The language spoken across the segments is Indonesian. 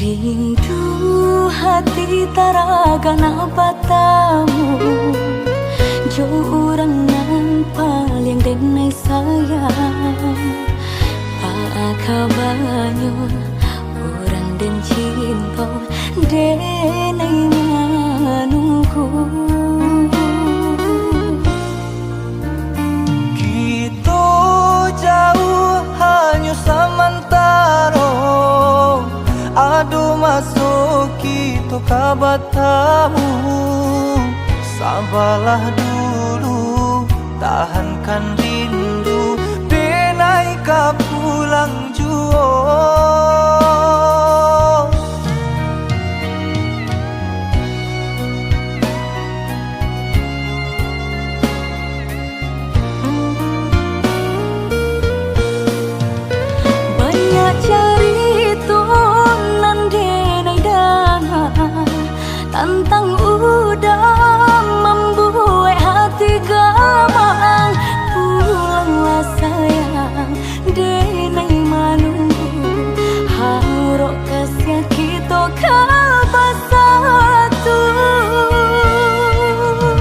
Rindu hati taragana batamu, jo urang nan paling denai sayang. Akabanyo urang den cinta denai manungku. Kita jauh hanya sementara, aduh masuk kita kabatamu. Sabarlah dulu, tahankan rindu, denai ka pulang juo. Banyak cerita nan denai dangan tentang udah membuat hati gamang. Pulanglah sayang, denai manunggu, harok kasih kita kalba satu.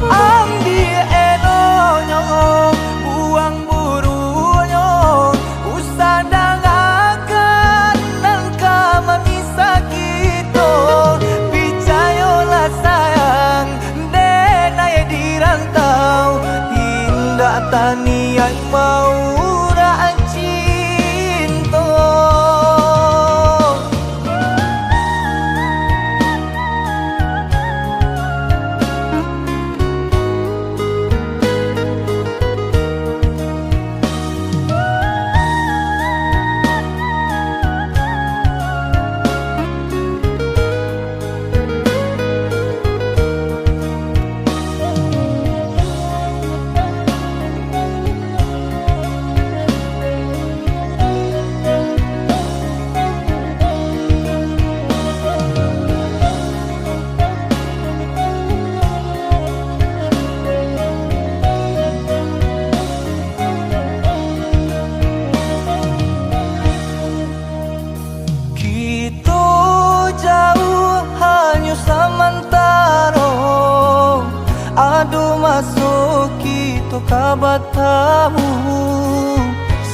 Ambi enonyo, buang burunya, usadang akan dan kama bisa kita. Picayolah sayang, denai dirantau, tindak tani yang mau cinta. Kita jauh hanya sementara, aduh masuk kita kabatamu.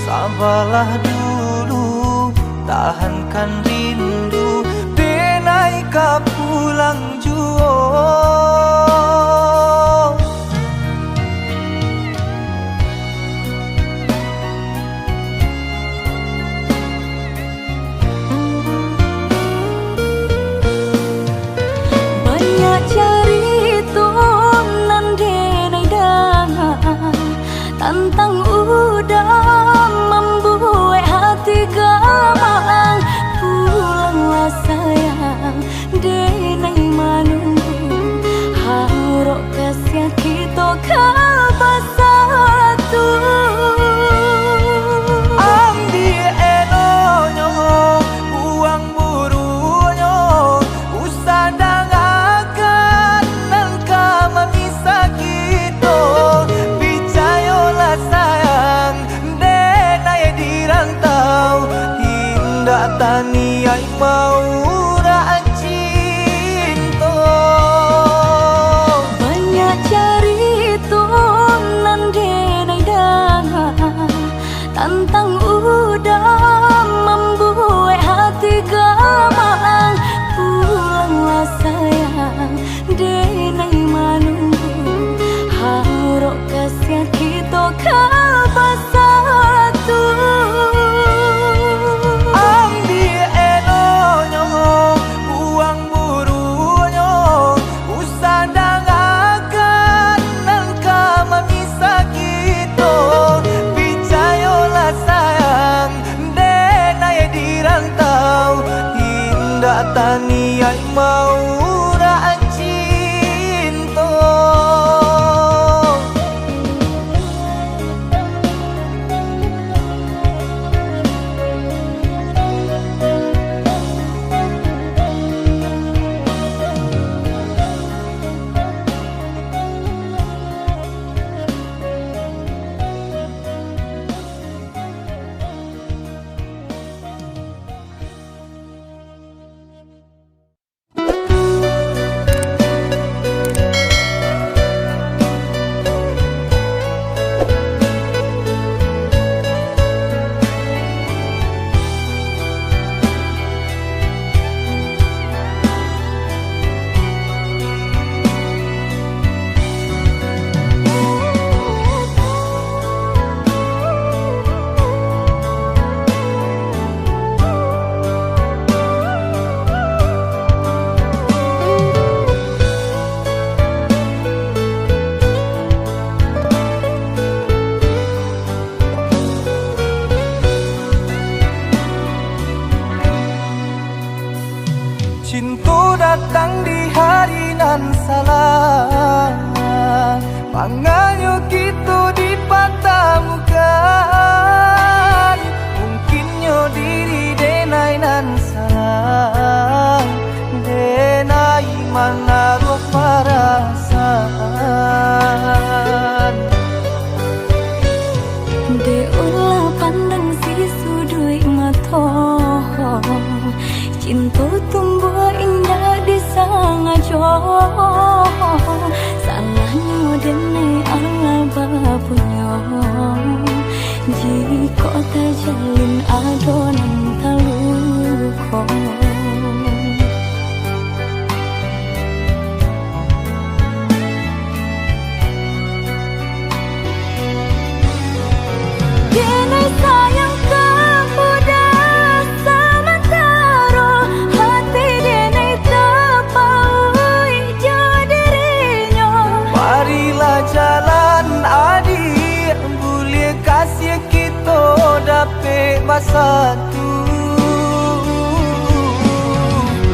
Sabarlah dulu, tahankan rindu, denai ka pulang juo. Banyak cerita nan denai dangan tentang udah membuat hati gamang. Pulanglah sayang, denai manunggu, harok kasih kita kalba satu. Ambi enonyo, buang burunya, usadang akan dan kama bisa kita. Picayolah sayang, denai dirantau, tindak tani yang mau cinta. Banyak cerita nan denai dangan tentang udah membuat hati gamang. Pulanglah sayang, denai manunggu, harok kasih kita kalba satu. Ambi enonyo, buang burunya, usadang akan dan kama bisa kita. Picayolah sayang, denai dirantau, tindak tani yang mau cinta. Cinta datang di hari nan salah, maknanya kita dipertemukan. Mungkinnya diri denai nan salah, denai menaruh perasaan. De ulah pandang si sudut mata, cinta tumbuh indah di sangajo. Salahnya dene Allah bapunya, jika terjalin adonan taluko. Dene sayang kepada sementara, hati dene terpaui jadinya. Marilah jalan adik, boleh kasih kita dapat bersatu.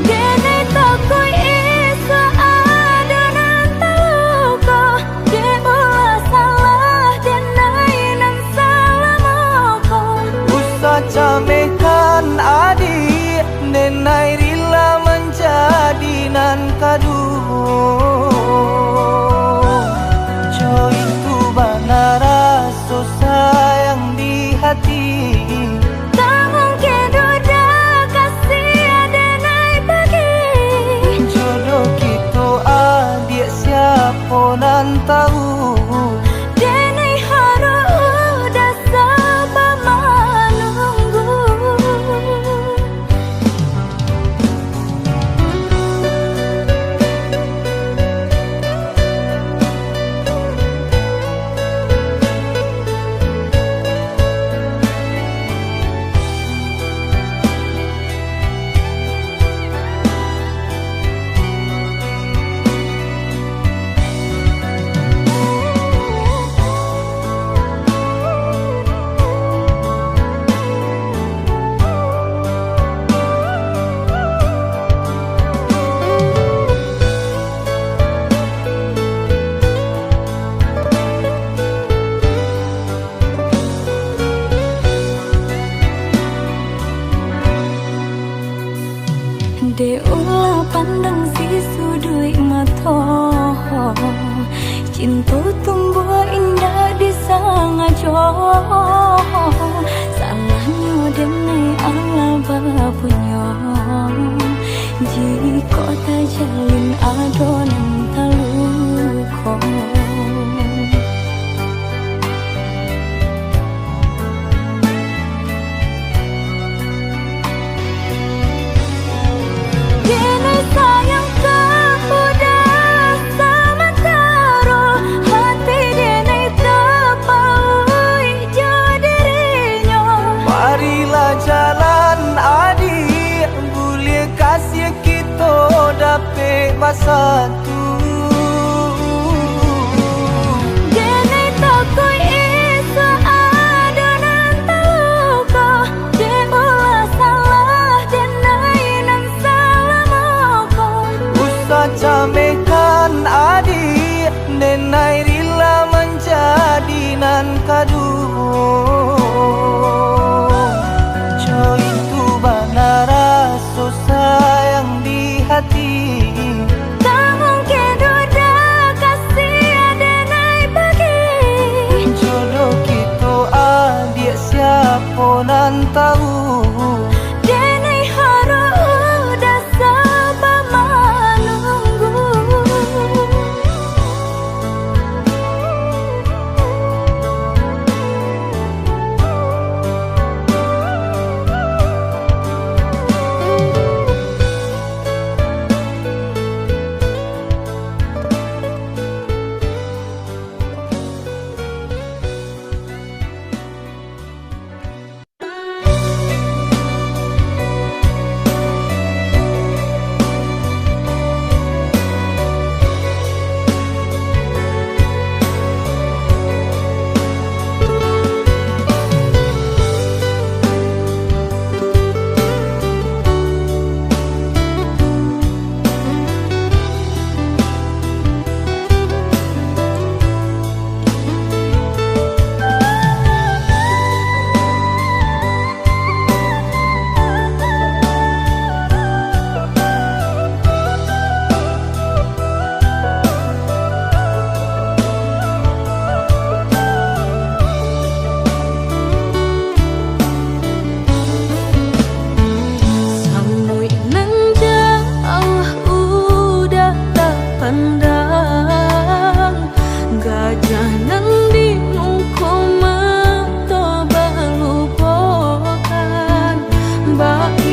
Dene takoi isa adonan taluko, de bola salah denai nan salah moko. Usah camekan adik, nenai rela menjadi nan kadu. Jo itu benar rasa sayang di hati. Tak mungkin duda kasih denai bagi. Jodoh kita adik siapa nan tahu. Denai harus udah sabar menunggu. De ulah pandang si sudut mata, cinta tumbuh indah di sangajo. Salahnya dene Allah bapunya, jika terjalin adonan taluko. Dene sayang kepada sementara, hati dene terpaui jadinya. Marilah jalan adik, boleh kasih kita dapat bersatu. Dene takoi isa adonan taluko, de bola salah denai nan salah moko. Usah camekan adik, nenai rela menjadi nan kadu. Jo itu benar rasa sayang di hati. Tak mungkin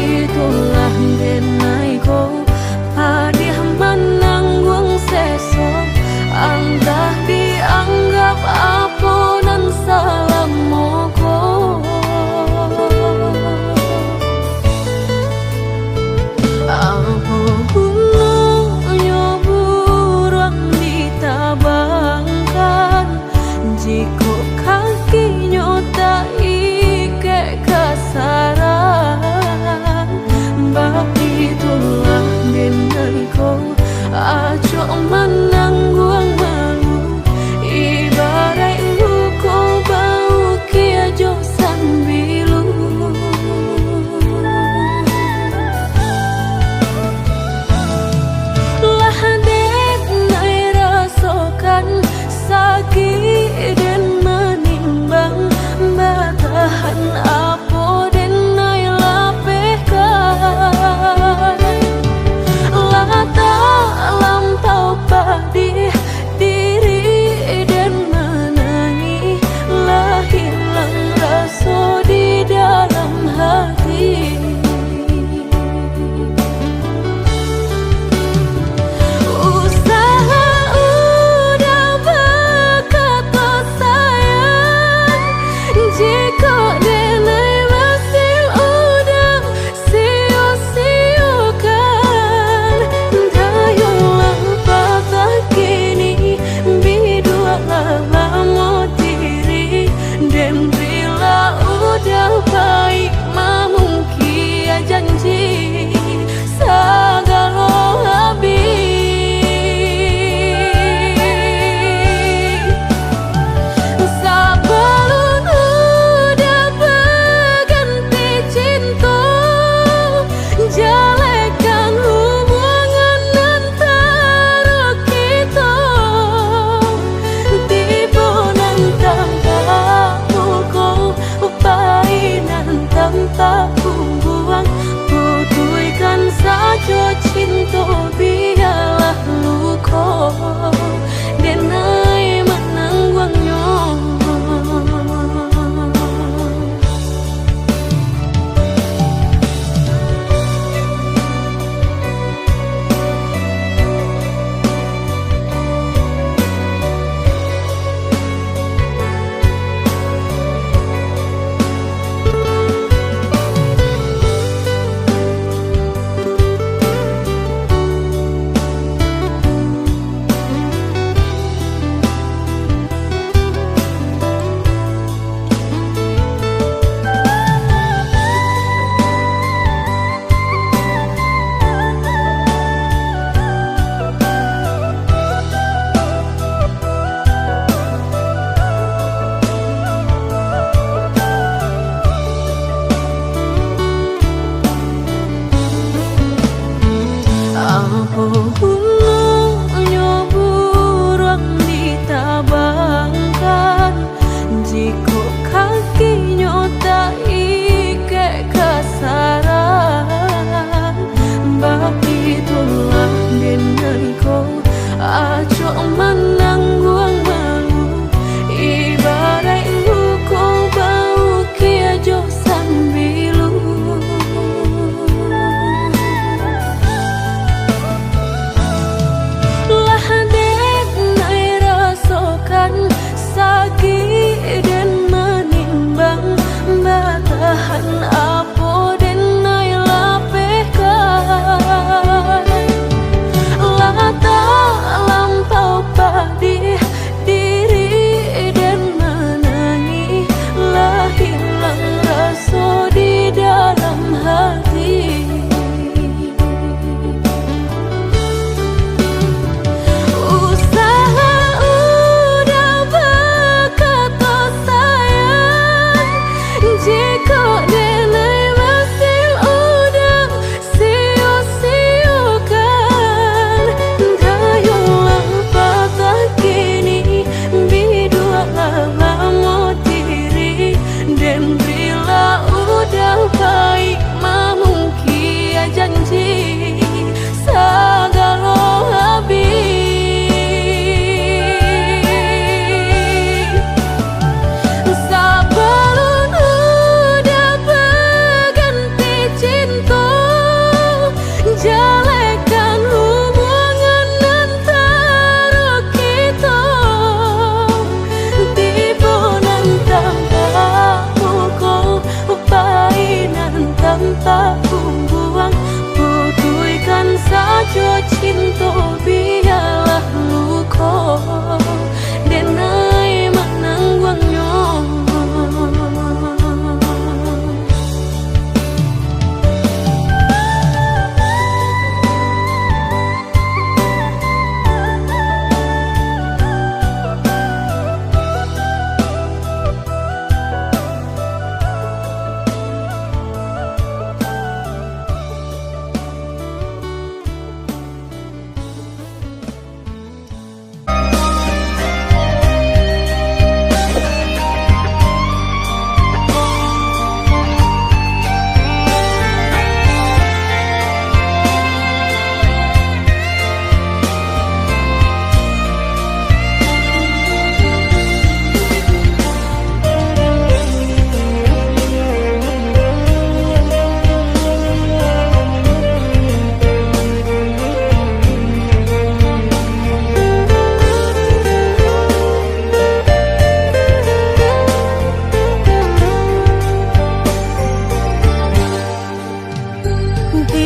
itulah denai ko padih menanggung seso antah dianggap apunan salam moko apo gunanya buruan ditabangkan jika kakinya tak ike kasaran bab itulah denaiku aco menanggung malu ibarat luko bau kia josan bilu lah denai rasakan sakit dan menimbang batahan apo denai lapehkan lata lampau padih diri dan menangi lah hilang rasa di dalam hati usaha udah berkata sayang jika denai masih udah sia-siakan dayulah patah kini bidualah lama diri dan bila udah baik mamungkia janji sagalo habis sebelum udah berganti cinta jalekan hubungan antara kita tiba nantang kamu upainan tanpa buang putuikan saja cinta biarlah luko denai menanggungnya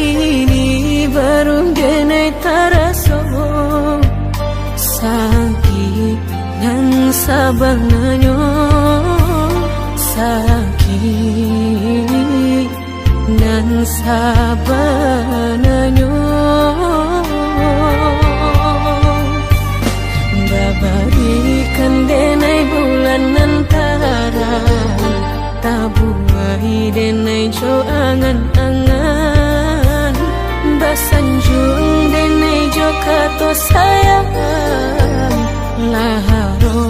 kini baru denai taraso sakit dan sabanganyo sakit dan sabanganyo babarikan denai bulan antara tabuai denai jo angan-angan basanjung denai jo kato sayang laharo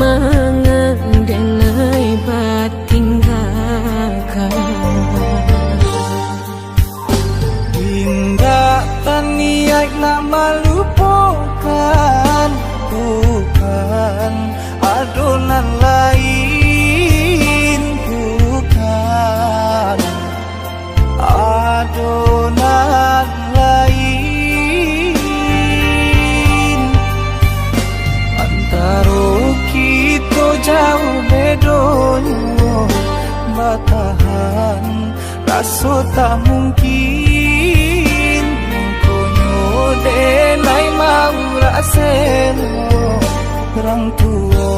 mangan denai batinggalkan Indah taniak nak melupakan bukan adonan lain bukan adonan lain antara kita jauh bedonyo batahan rasa tak mungkin konyo denai mau raseno orang tua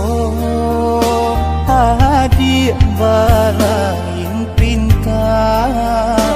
adik balain pintar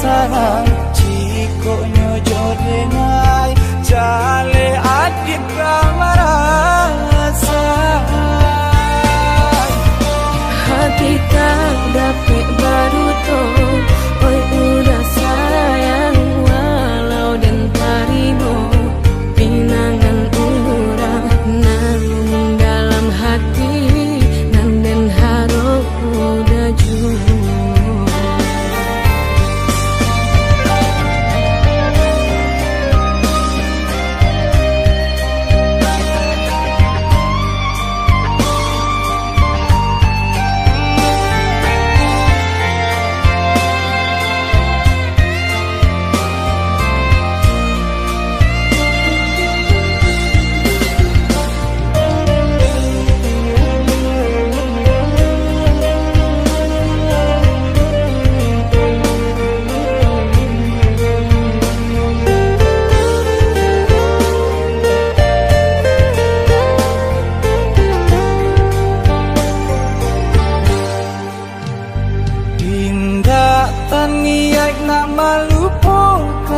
sarang cikonya jodenai jale adik kamarasa hati tak dapat baru to oi udah sayang walau dan tarimo pinangan urang nang dalam hati nang den haro udah jujur niat nak melupakan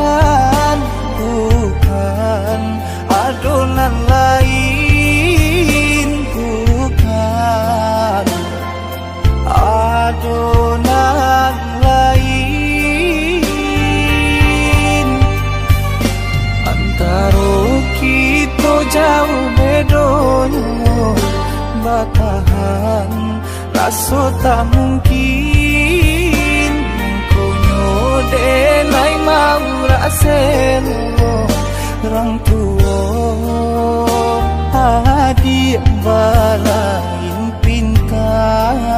bukan adonan lain bukan adonan lain antara kita jauh bedonyo batahan rasa tak mungkin denai mau raseno orang tua adik balain pintar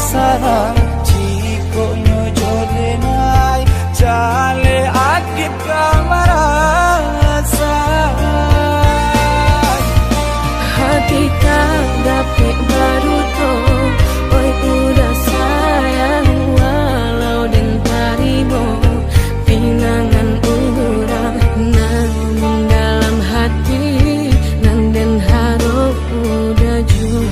sarang Jiko nyojo denai Jale akib kamarasa Hati tak dapat baru to, oi udah sayang walau dan tarimo pinangan urang namun dalam hati nang den harap udah jauh.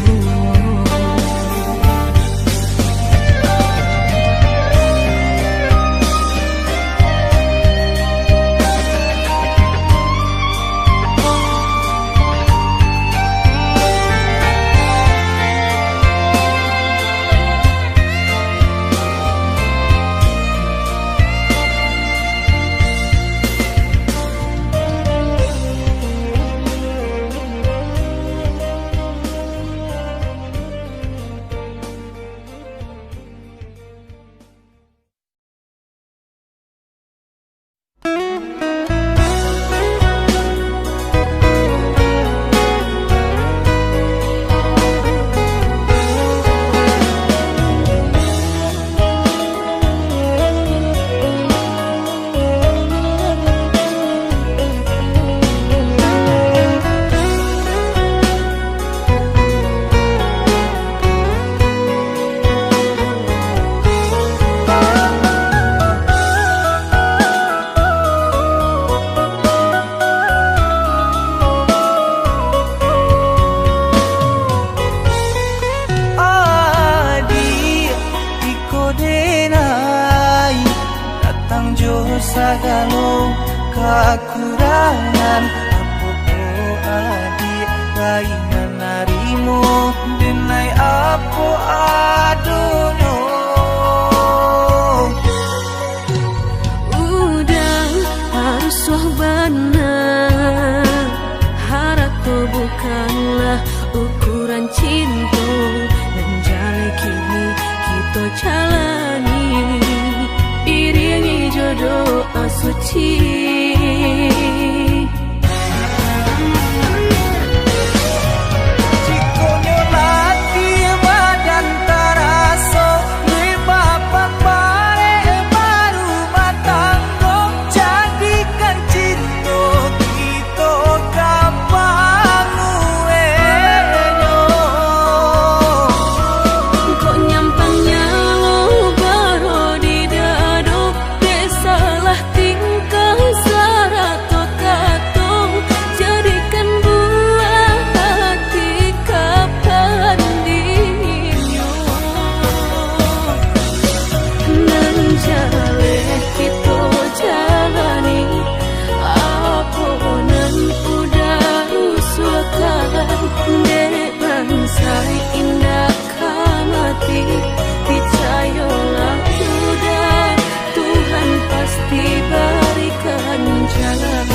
Sagalo kekurangan Apo adik bayi menarimu Denai apo adono Udah harus benar Harapku bukanlah ukuran cinta Dan jalan kini kita jalani Iringi jodoh suci Jikonyo lagi badan taraso Ni bapak bare baru matanggo Jadikan cinta kita kapangu enyo Kok nyampangnya lo baru di dado salah tingkah sarato kato jadikan buah hati kapan dinyo nan jale kita jalani apa nan udah rusuhkan dek bangsa indah kamati percayalah udah Tuhan pasti berikan jalan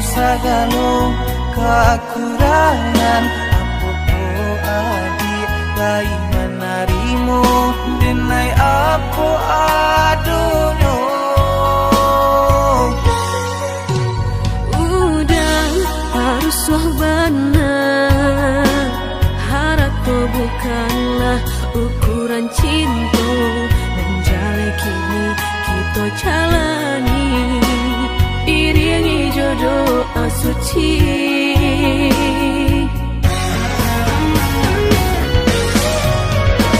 Sagalo kekurangan Apo adik bayi menarimu Denai apo adono Udah harus benar Harapku bukanlah ukuran cinta Dan jalan kini kita jalani Iringi jodoh suci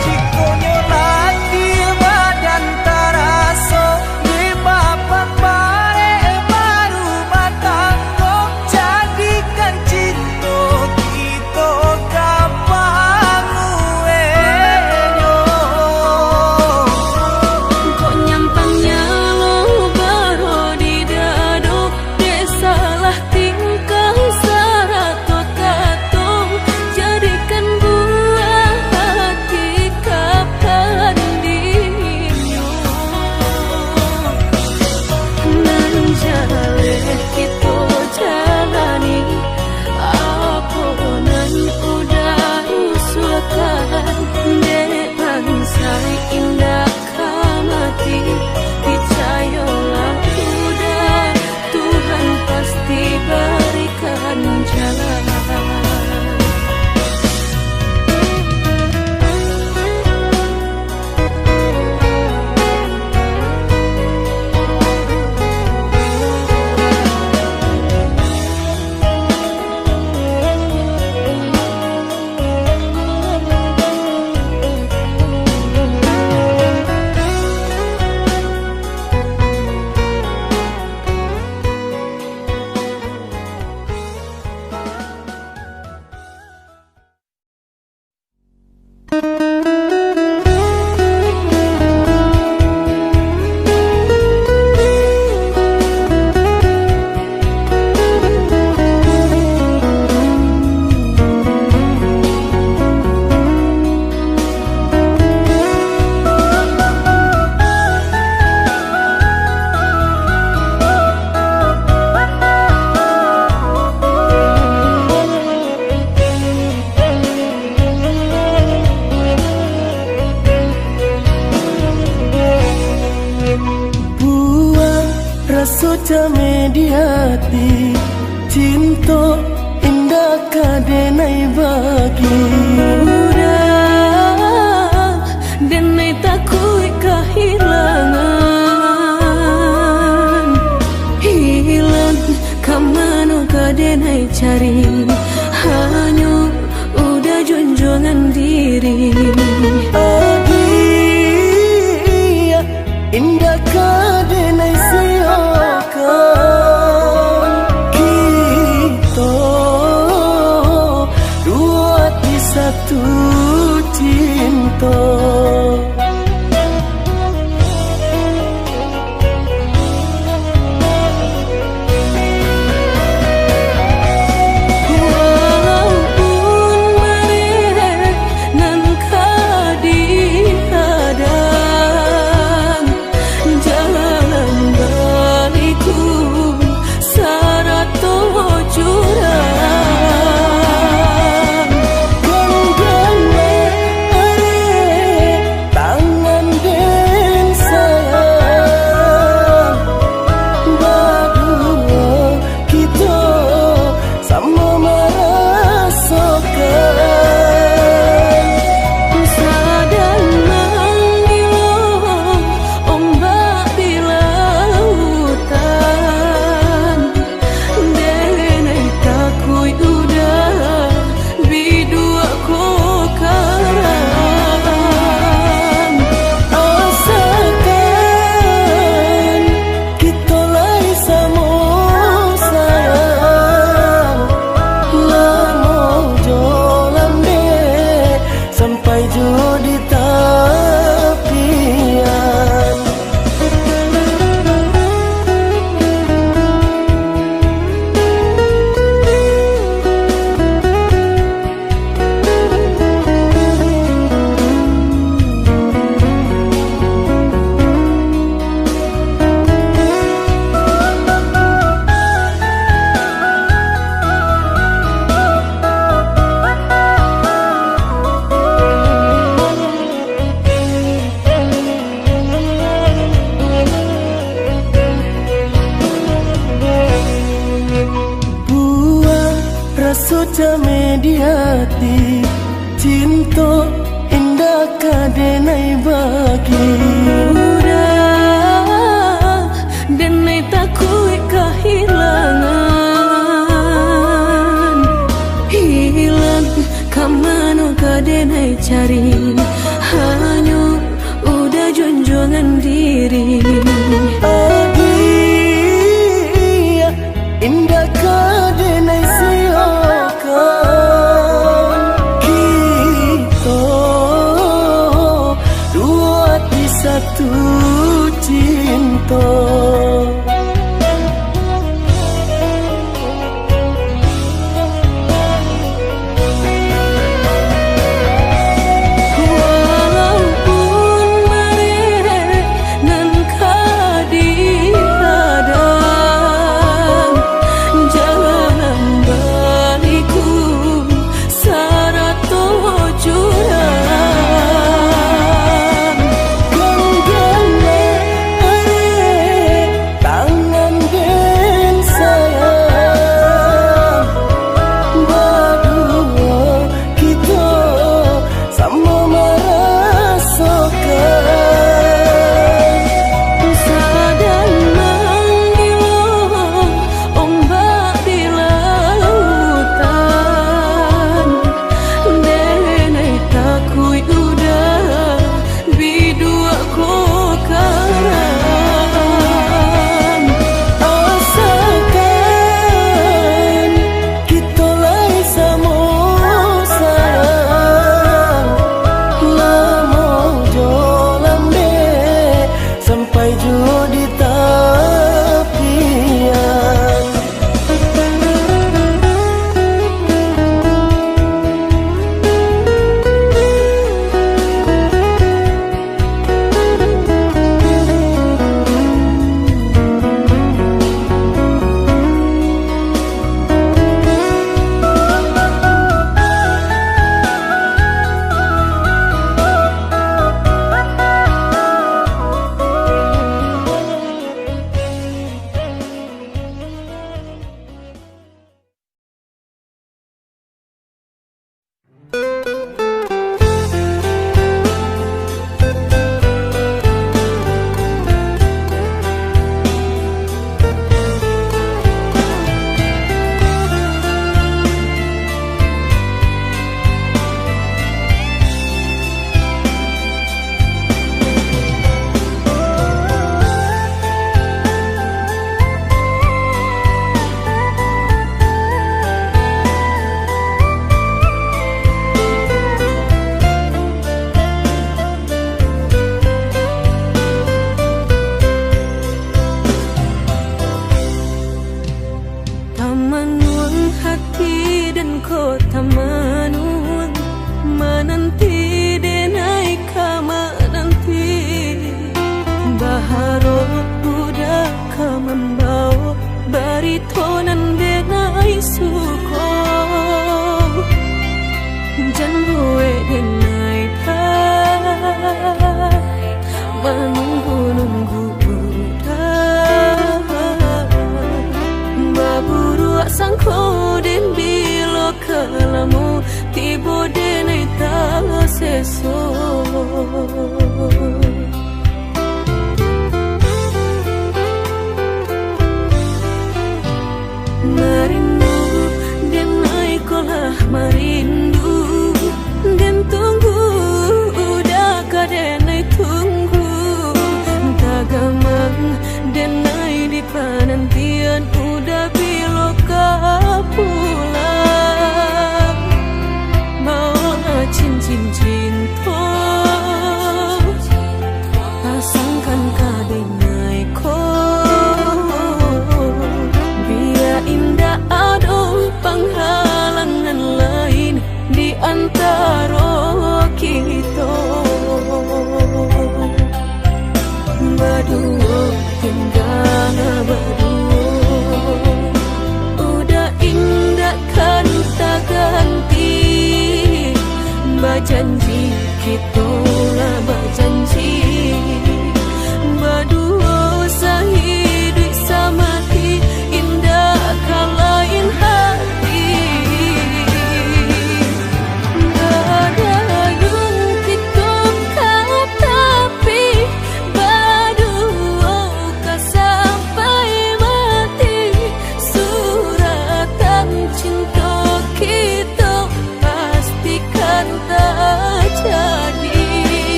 Jikonyo lagi badan taraso Ni bapak bare baru matanggo Jadikan cinta kita kapangu rasuca mediati cinta indah kadenai bagi udah denai takui kehilangan hilang kamano kadenai cari hanya udah junjungan diri adia indah kadenai siokan kita dua di satu cinta rasuca mediati cinta indah kadenai bagi udah denai takui kehilangan hilang kamano kadenai cari hanya udah junjungan diri adia indah kadenai siokan kita dua di satu cinta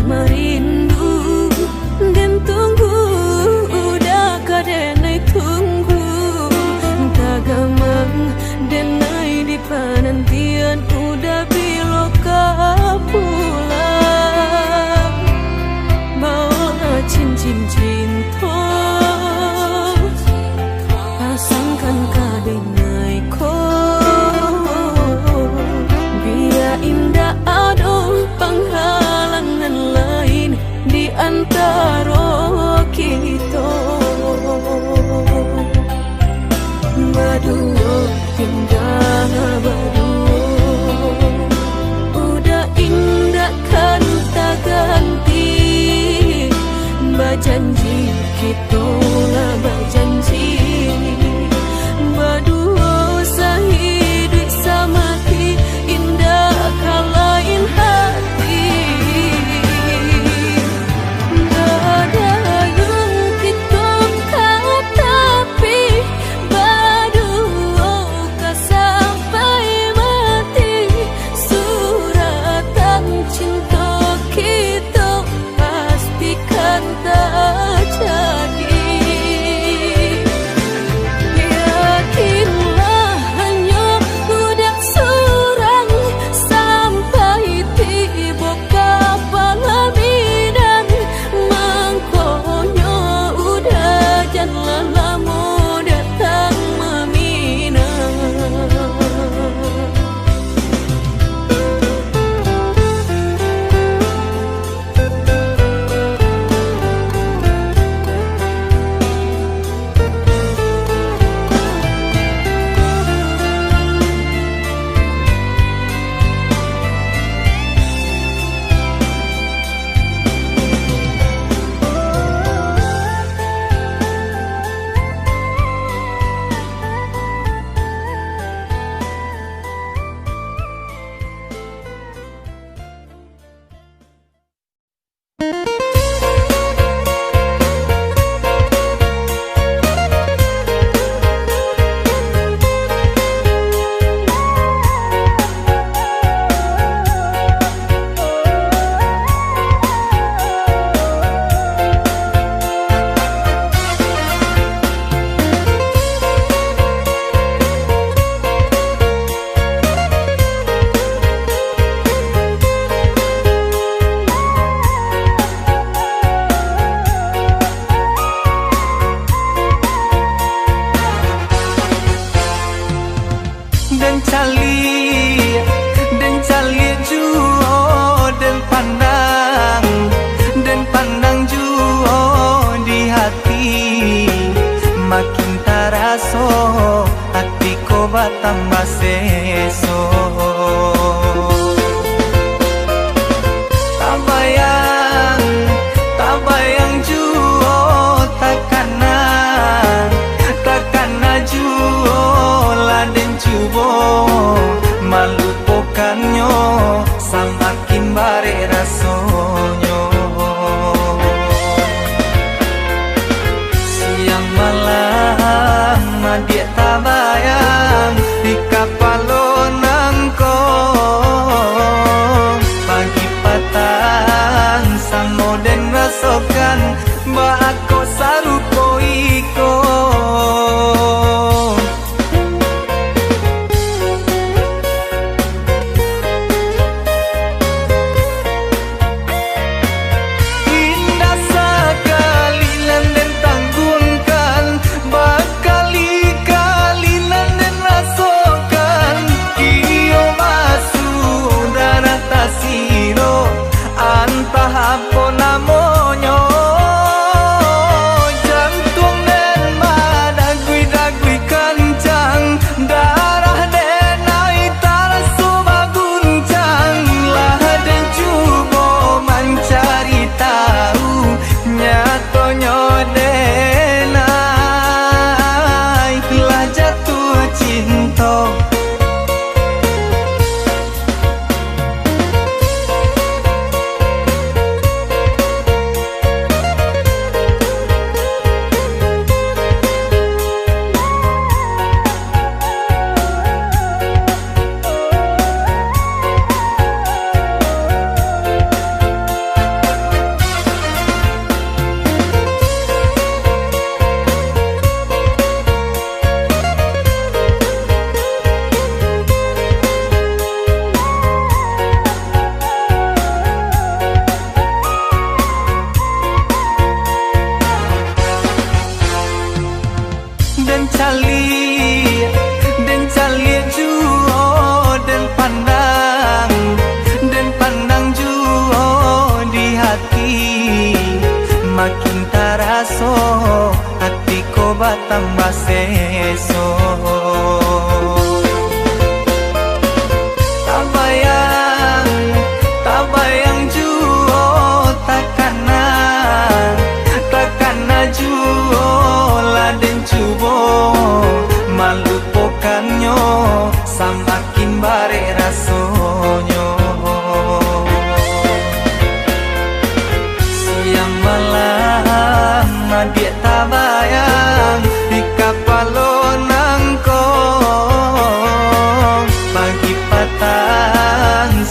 merindu dan tunggu udah kadenai tunggu tagamang denai di penantian udah biloka pulang bawa cincin cinta pasangkan kadenai ko biar indah ado penghalangan lain di antara kita berdua indah berdua udah indah kan tak ganti berjanji kita lah berjanji berdua sehidup semati indah kalain hati ada yang kita tapi berdua tak sampai mati suratan cinta kita pastikan tak jadi. Yakinlah hanya udah surang sampai tiba kapal bidan mangkonyo udah jangan lama datang meminang. Dan cali juo dan pandang juo di hati makin taraso hatiku batambah seso tak bayang juo takana juo laden cubo malupakannya semakin bare rasonyo siang malam dia tak bayang di kapal nang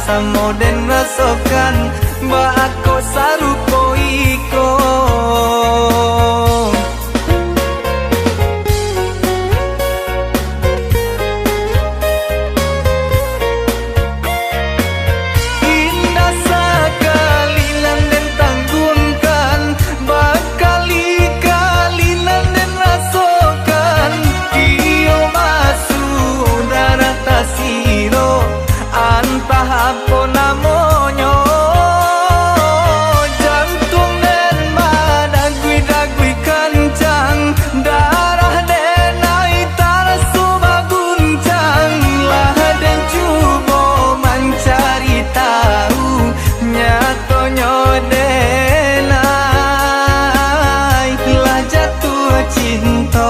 samo den rasokan ba ako sarupo iko. Indah sekali lan den tanggungkan bakali-kali nan den rasokan kio masuk darah tasiro antah apa namonyo jantung den madagui-dagui kencang darah den aitar suba guncang lah den cubo mencari tahu nyatonyo den lah jatuh cinta.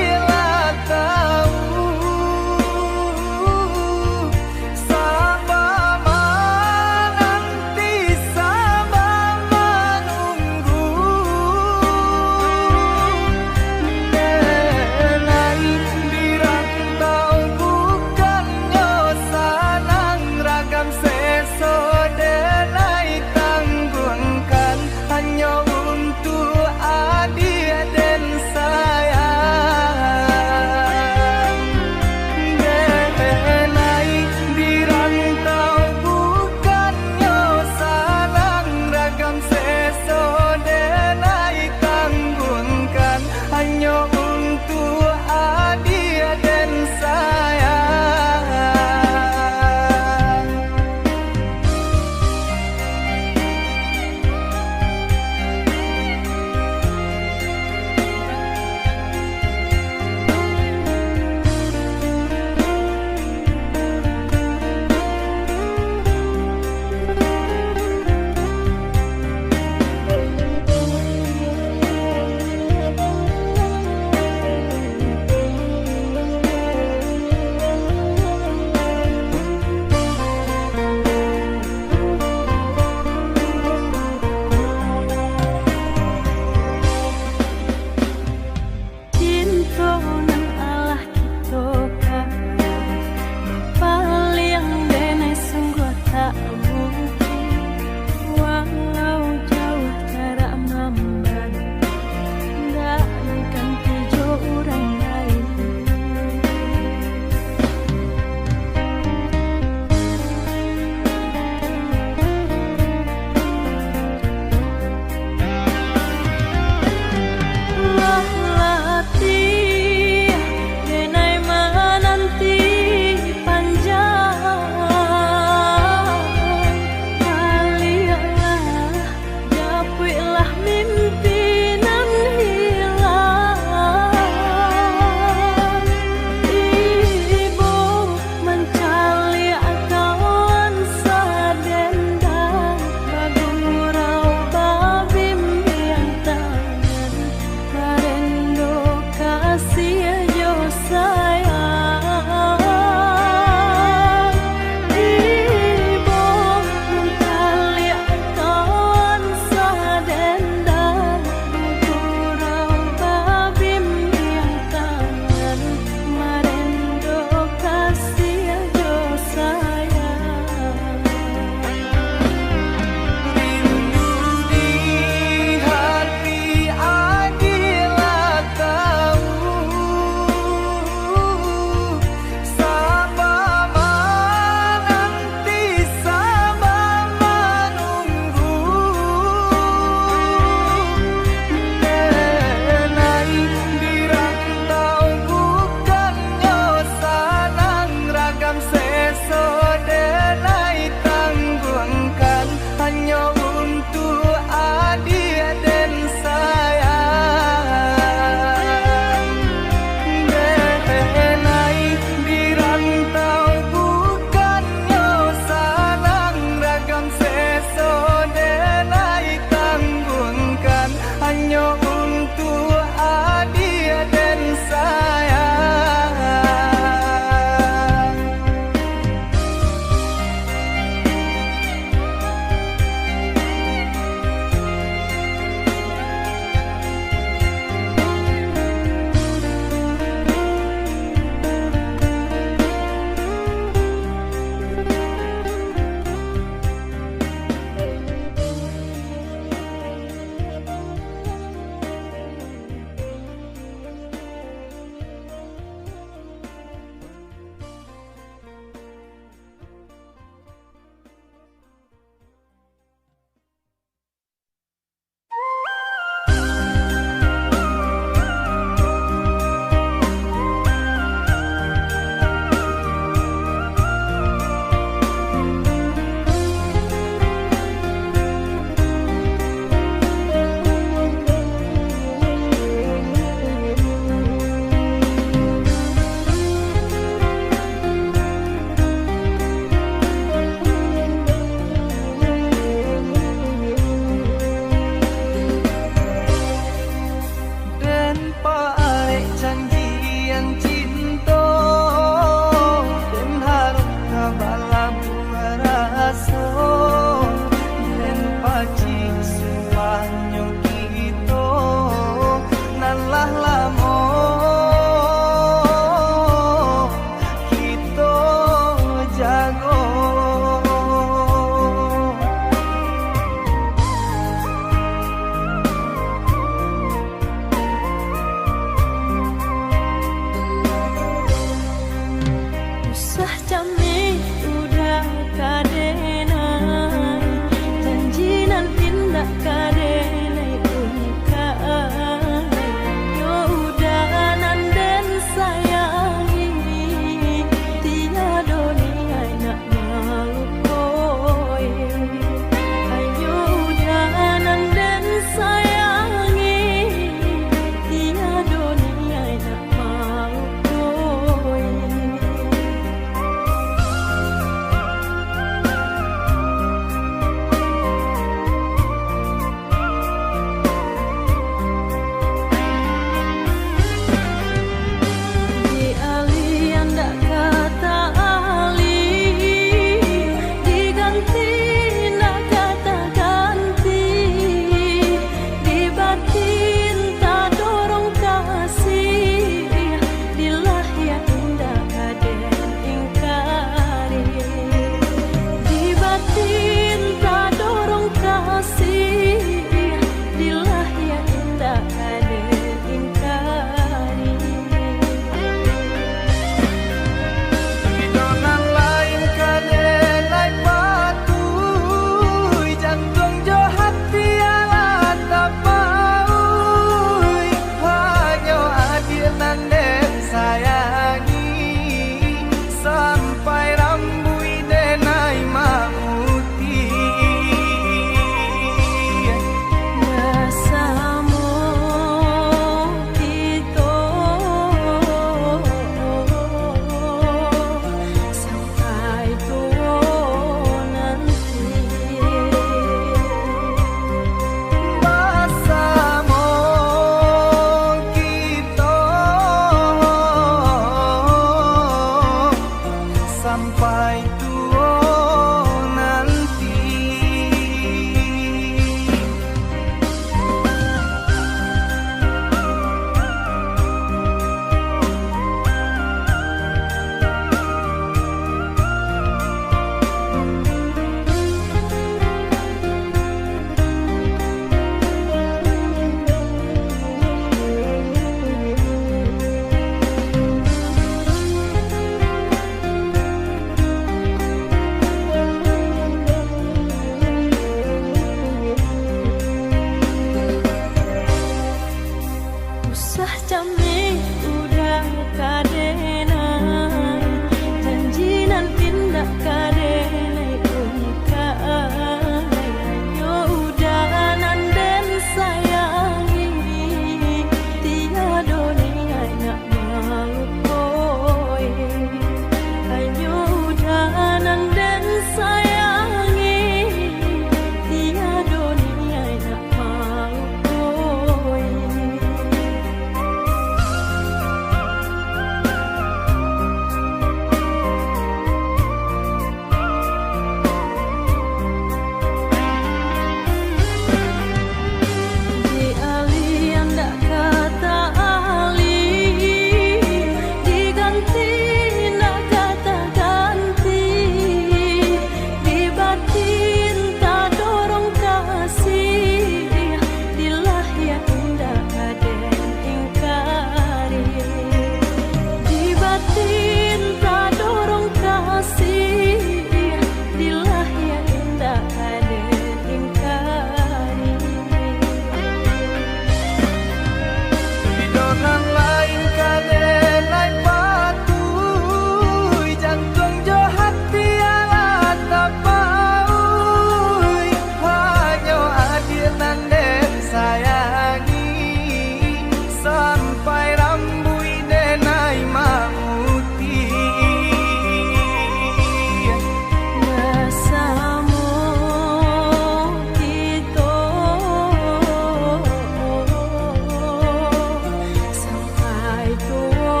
tua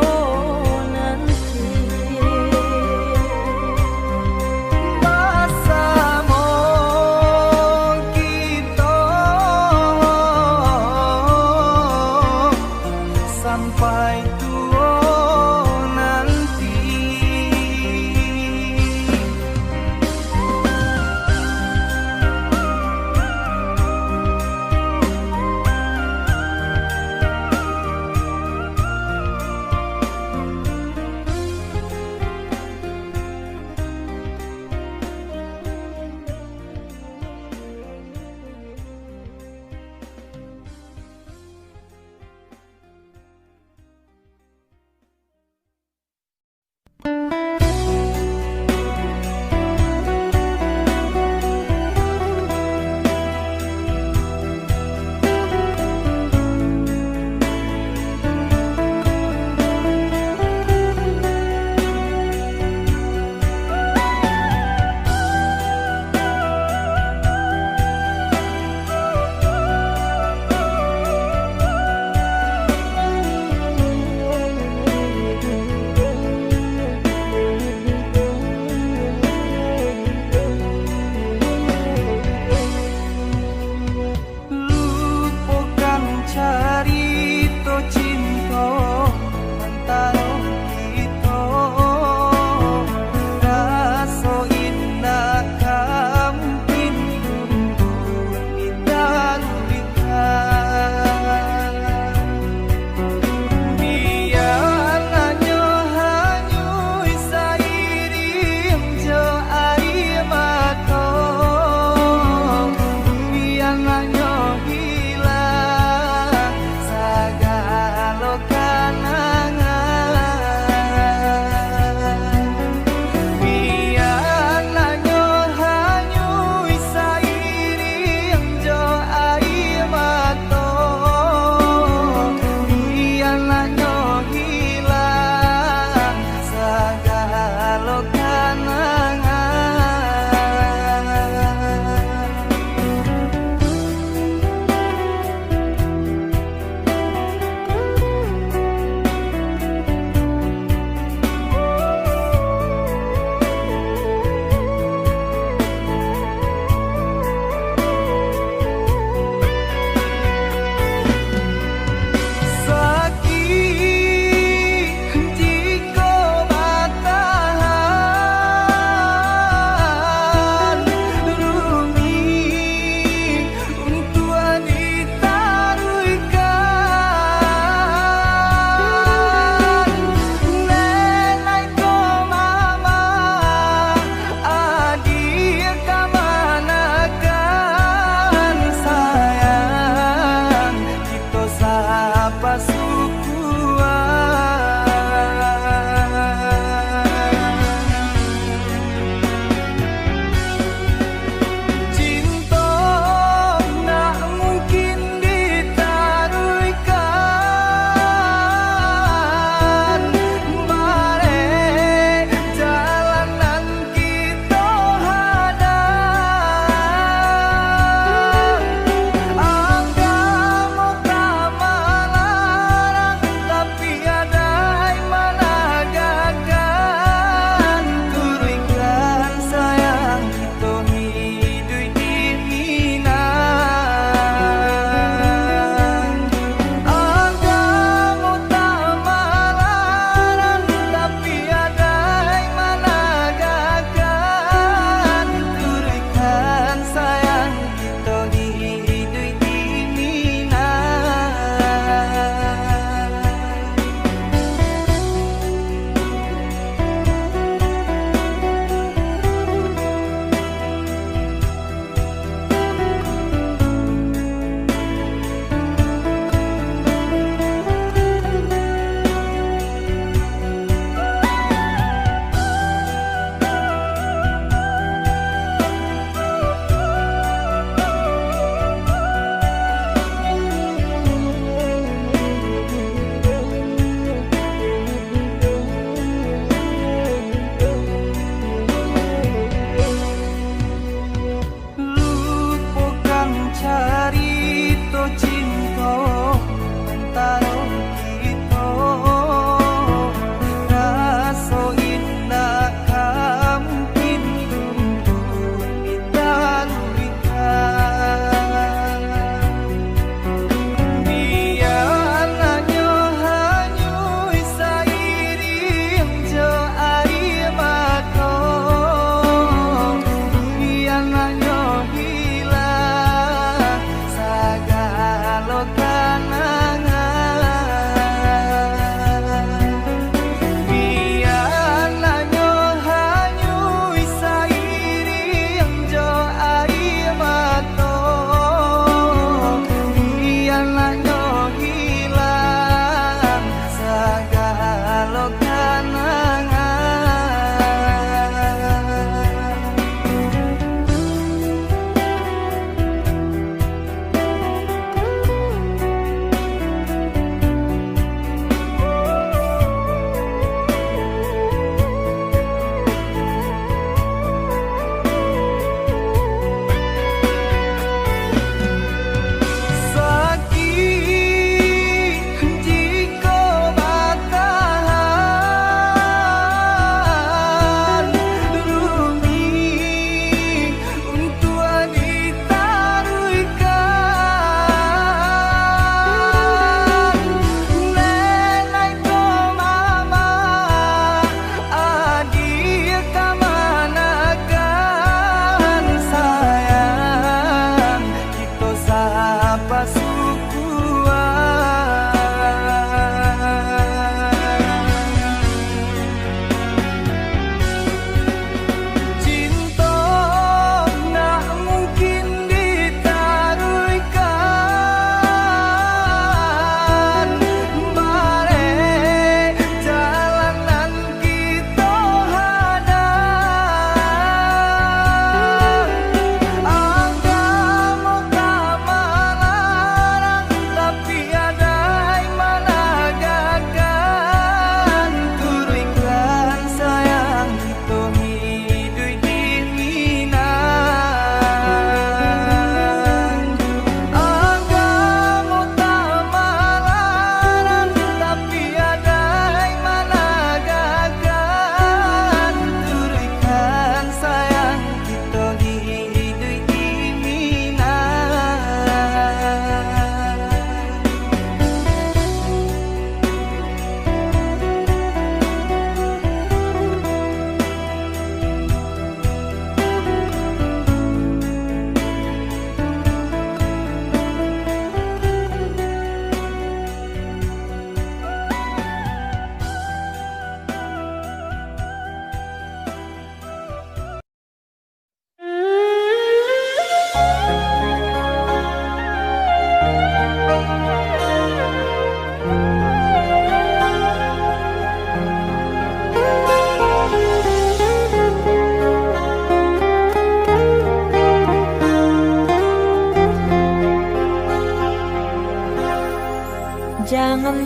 nanti. Bersama kita sampai tua nanti.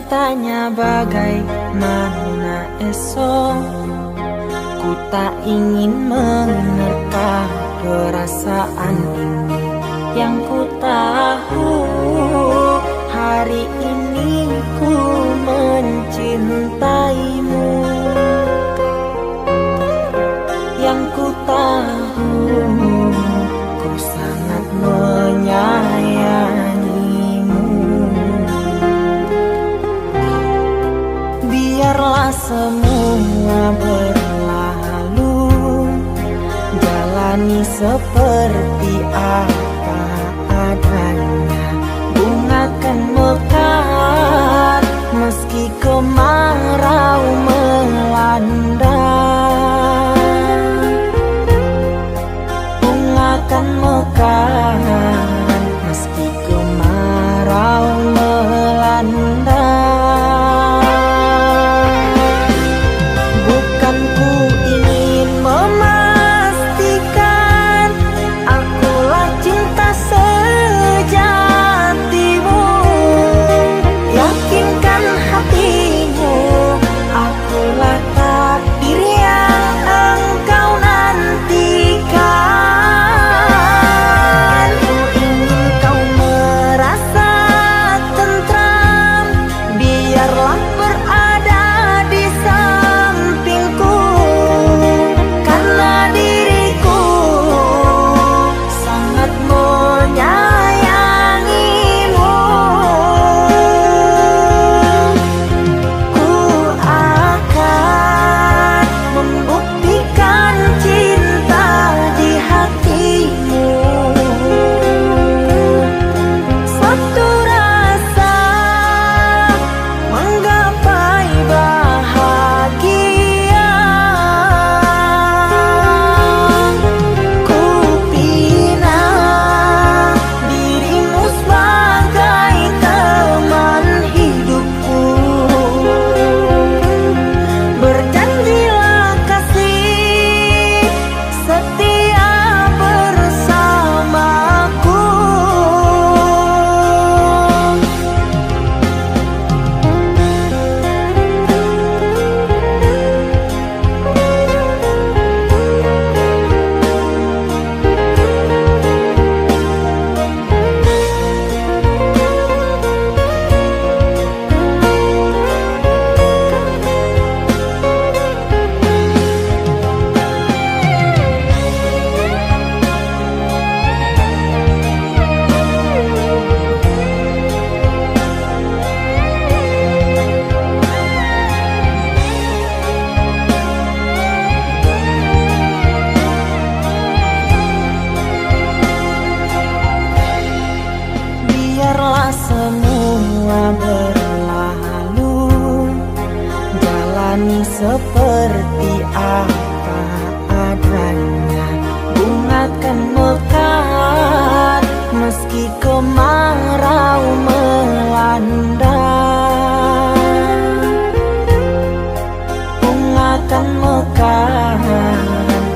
tanya bagaimana esok, ku tak ingin menerka perasaan ini. Yang ku tahu hari ini ku mencintaimu. Yang ku tahu ku sangat menyayangimu. Biarlah semua berlalu, jalani seperti apa adanya. Bunga kan mekar meski kemarau melanda. Bunga kan mekar meski kemarau melanda. Bukan ku ingin memastikan akulah cinta sejatimu. Yakinkan hatimu, akulah takdir yang engkau nantikan. Ku ingin kau merasa tentram, biarlah berada di sampingku. Karena diriku sangat menyayangimu. Ku akan membuktikan cinta di hatimu. Satu rasa menggapai bahagia. Ku pinang dirimu sebagai teman hidupku. Berjanjilah kasih setia bersamaku. Biarlah semua berlalu, jalani seperti apa adanya. Bunga kan mekar meski kemarau melanda. Bunga kan mekar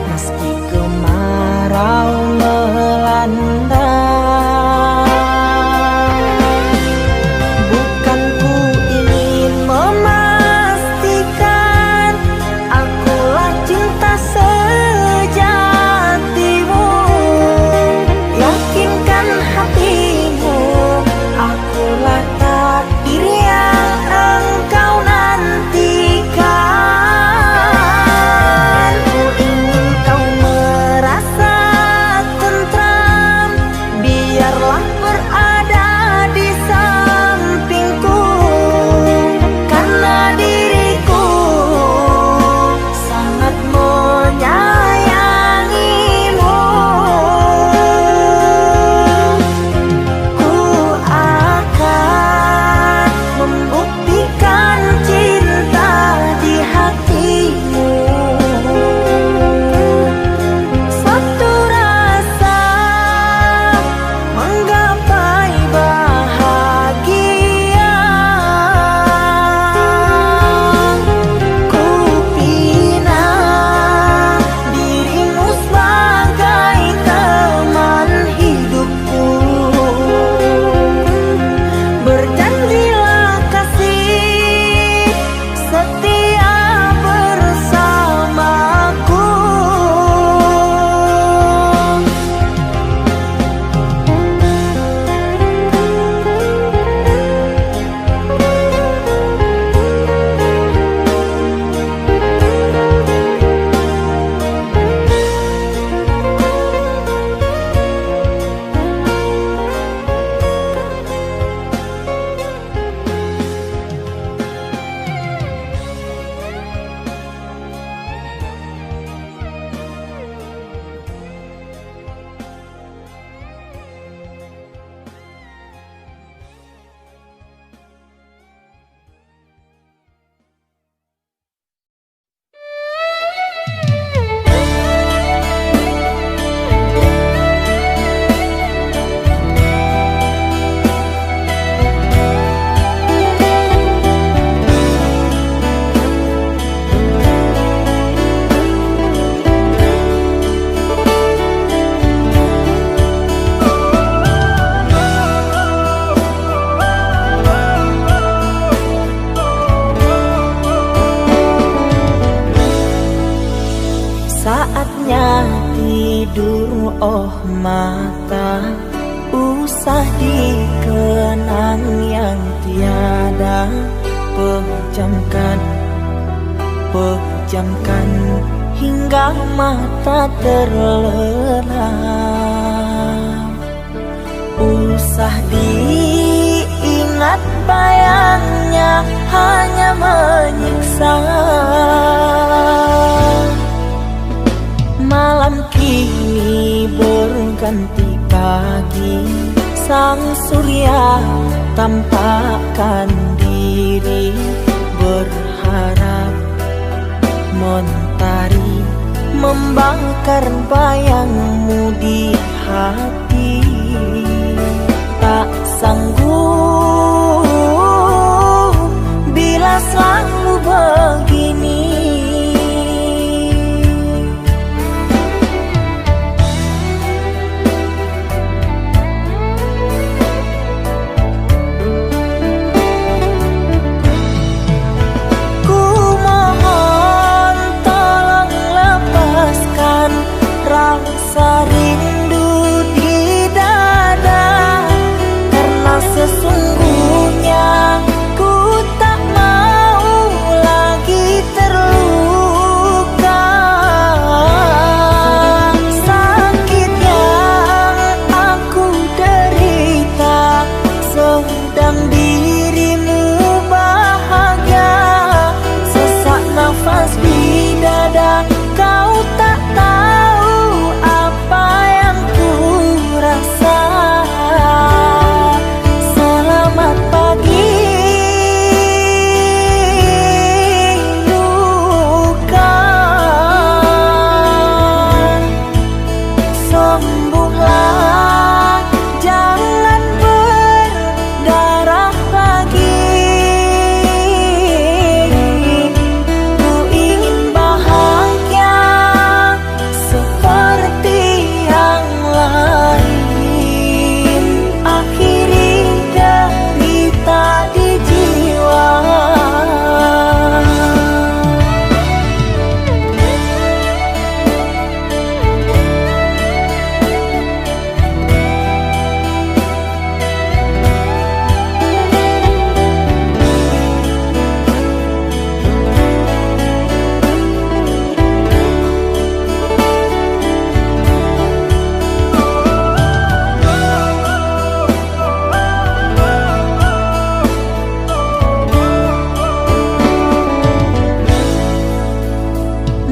meski kemarau melanda. Bukan ku ingin memastikan akulah cinta sejatimu. Yakinkan hatimu, akulah takdir yang engkau nantikan. Ku hanya tidur oh mata, usah dikenang yang tiada. Pejamkan hingga mata terlelap. Usah diingat bayangnya hanya menyiksa. Malam kini berganti pagi, sang surya tampakkan diri, berharap mentari membakar bayangmu di hati. Tak sanggup bila selalu begini. Rasa rindu di dada, karena sesungguhnya ku tak mau lagi terluka. Sakit yang aku derita, sedang dirimu bahagia. Sesak nafas di dada, kau tak tahu apa yang ku rasa. Selamat pagi luka, sembuhlah, jangan berdarah lagi. Ku ingin bahagia seperti yang lain, akhiri derita di jiwa.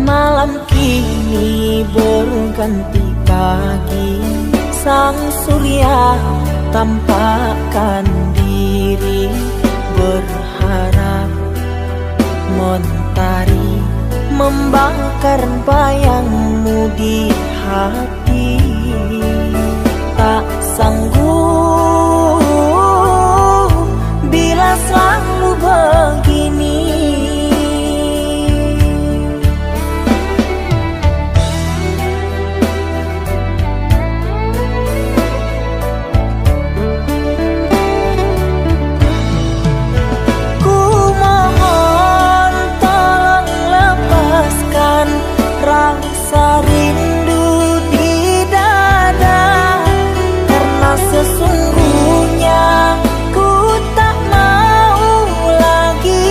Malam kini berganti pagi, sang surya tampakkan diri, berharap mentari membakar bayangmu di hati. Tak sanggup bila selalu begini. Rasa rindu di dada, karena sesungguhnya ku tak mau lagi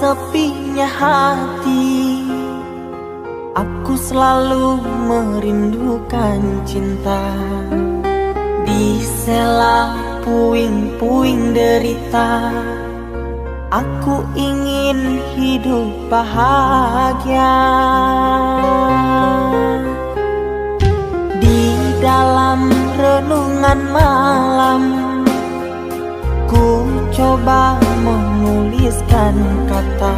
sepinya hati, aku selalu merindukan cinta. Di sela puing-puing derita, aku ingin hidup bahagia. Di dalam renungan malam, ku coba menuliskan kata,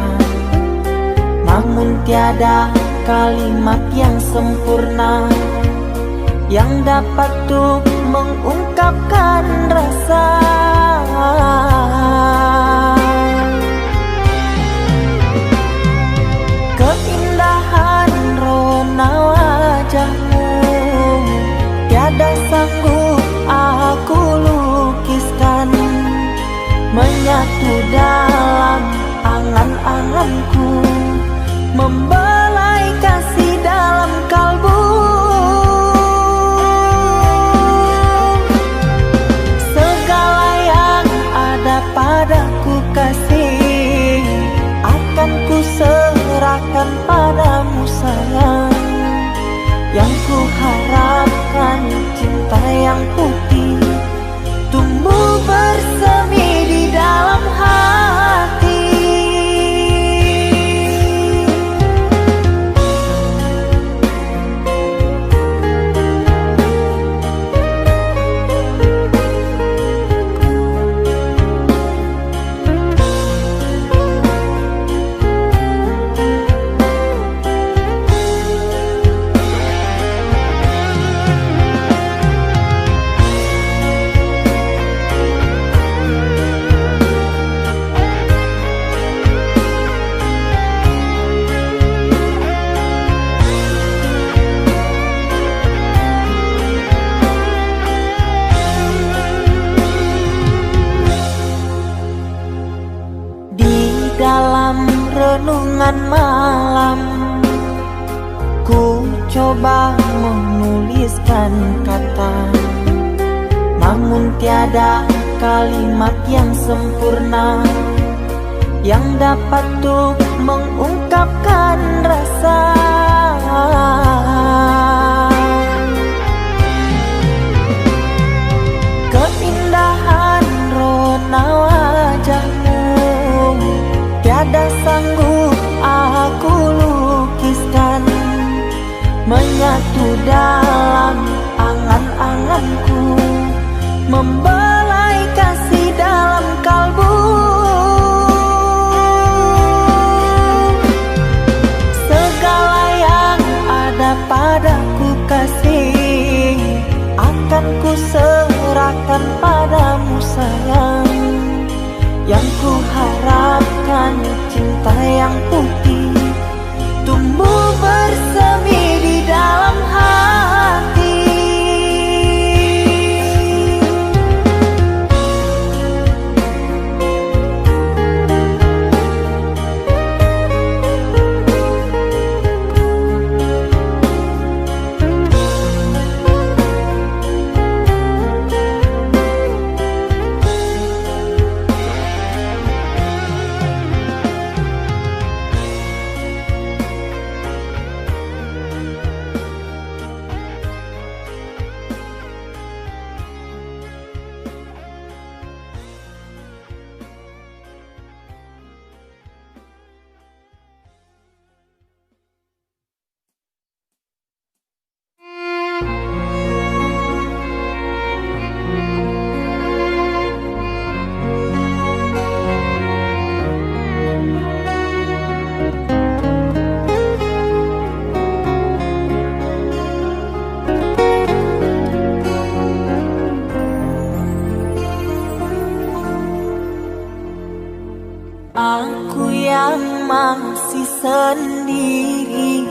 namun tiada kalimat yang sempurna yang dapat untuk mengungkapkan rasa. Keindahan rona wajahmu tiada sanggup aku lukiskan, menyatu dalam angan-anganku, membelai kasih dalam kalbu. Segala yang ada padaku kasih, akan ku serahkan padamu sayang. Yang ku harapkan cinta yang putih tumbuh bersemi di dalam hati. Dalam renungan malam, ku coba menuliskan kata, namun tiada kalimat yang sempurna yang dapat untuk mengungkapkan rasa. Keindahan rona wajahmu tiada sanggup aku lukiskan, menyatu dalam angan-anganku, membelai kasih dalam kalbu. Segala yang ada padaku kasih, akan ku serahkan padamu sayang. Yang ku harapkan cinta yang putih tumbuh bersemi di dalam hati. Aku yang masih sendiri,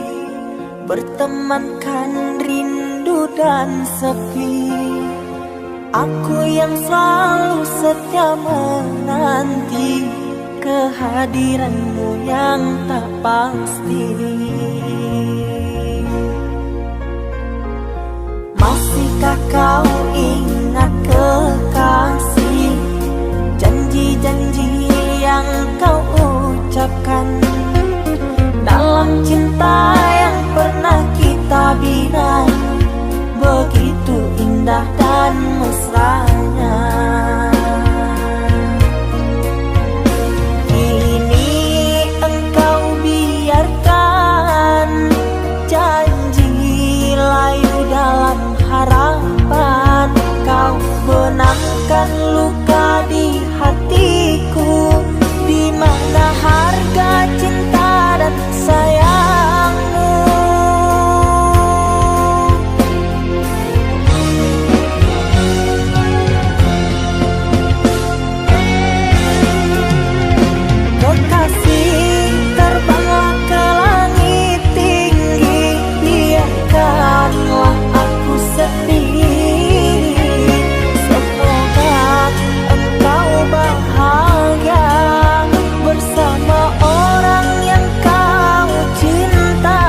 bertemankan rindu dan sepi. Aku yang selalu setia menanti kehadiranmu yang tak pasti. Masihkah kau ingat kekasih, janji-janji yang kau ucapkan? indah dan mesranya. Kini engkau biarkan janji layu dalam harapan. Kau benamkan luka di hatiku, di mana harga cinta dan sayangmu. Kekasih, terbanglah ke langit tinggi, biarkanlah aku sedih. Semoga engkau bahagia bersama orang yang kau cinta.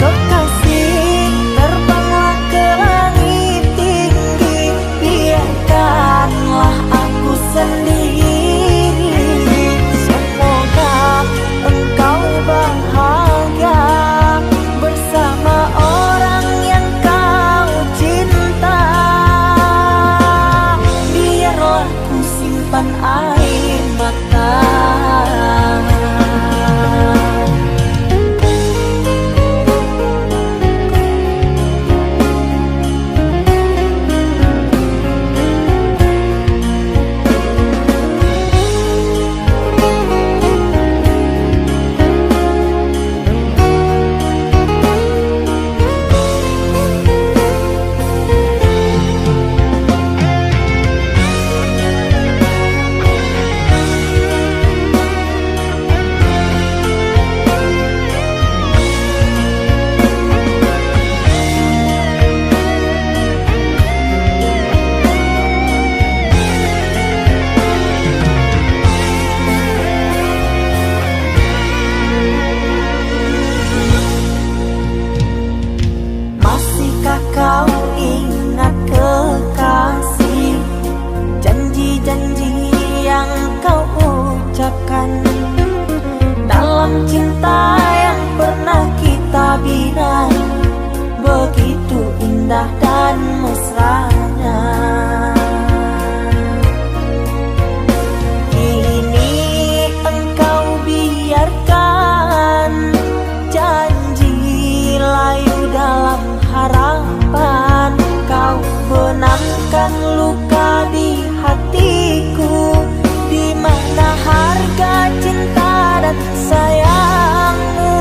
Kekasih, terbanglah ke langit tinggi, biarkanlah aku sendiri. Semoga engkau bahagia bersama orang yang kau cinta. Biarlah ku simpan air mata. Masihkah kau ingat kekasih, janji-janji yang kau ucapkan dalam cinta yang pernah kita bina, begitu indah dan mesranya. Kini engkau biarkan janji layu dalam harapan. Kau benamkan luka di hatiku, di mana harga cinta dan sayangmu.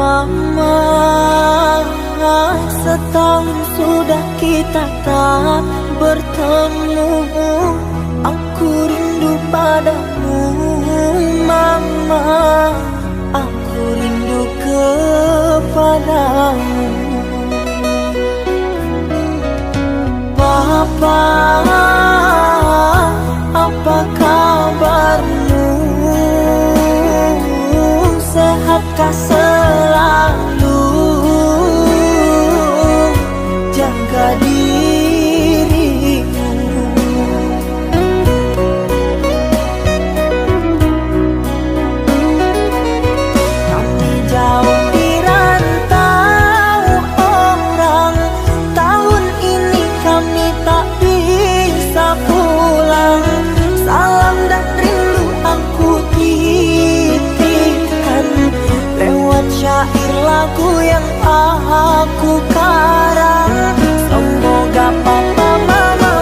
Mama, setahun sudah kita tak bertemu. Aku rindu padamu, Mama. Aku rindu kepadamu. Papa, apa kabarmu? Sehatkah selalu? Jaga dirimu. Kami jauh di rantau orang. Tahun ini kami tak bisa pulang. Salam dan rindu aku titipkan lewat syair lagu yang aku karang. Semoga papa mama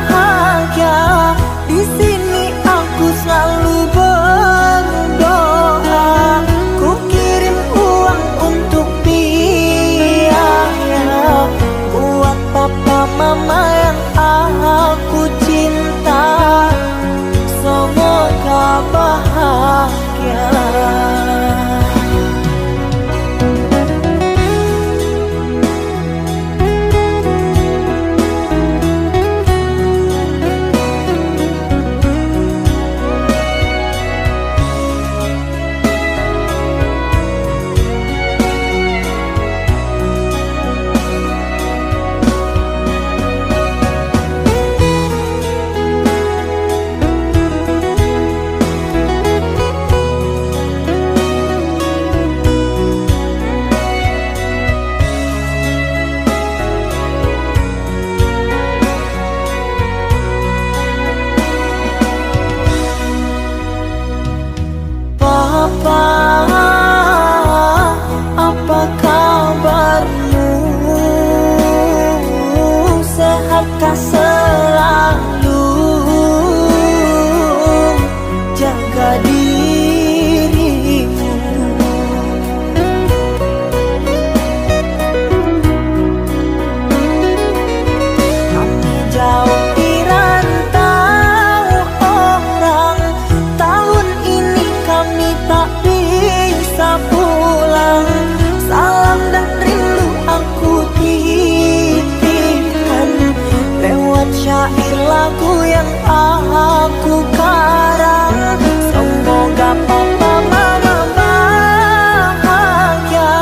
bahagia. Di sini aku selalu berdoa. Ku kirim uang untuk biaya buat papa mama yang aku cinta. Semoga bahagia. Papa, apa kabarmu? Sehatkah selalu? Jaga dirimu. Kami jauh di rantau orang. Tahun ini kami tak bisa pulang. Salam dan rindu aku titipkan lewat syair lagu yang aku karang. Semoga papa mama bahagia.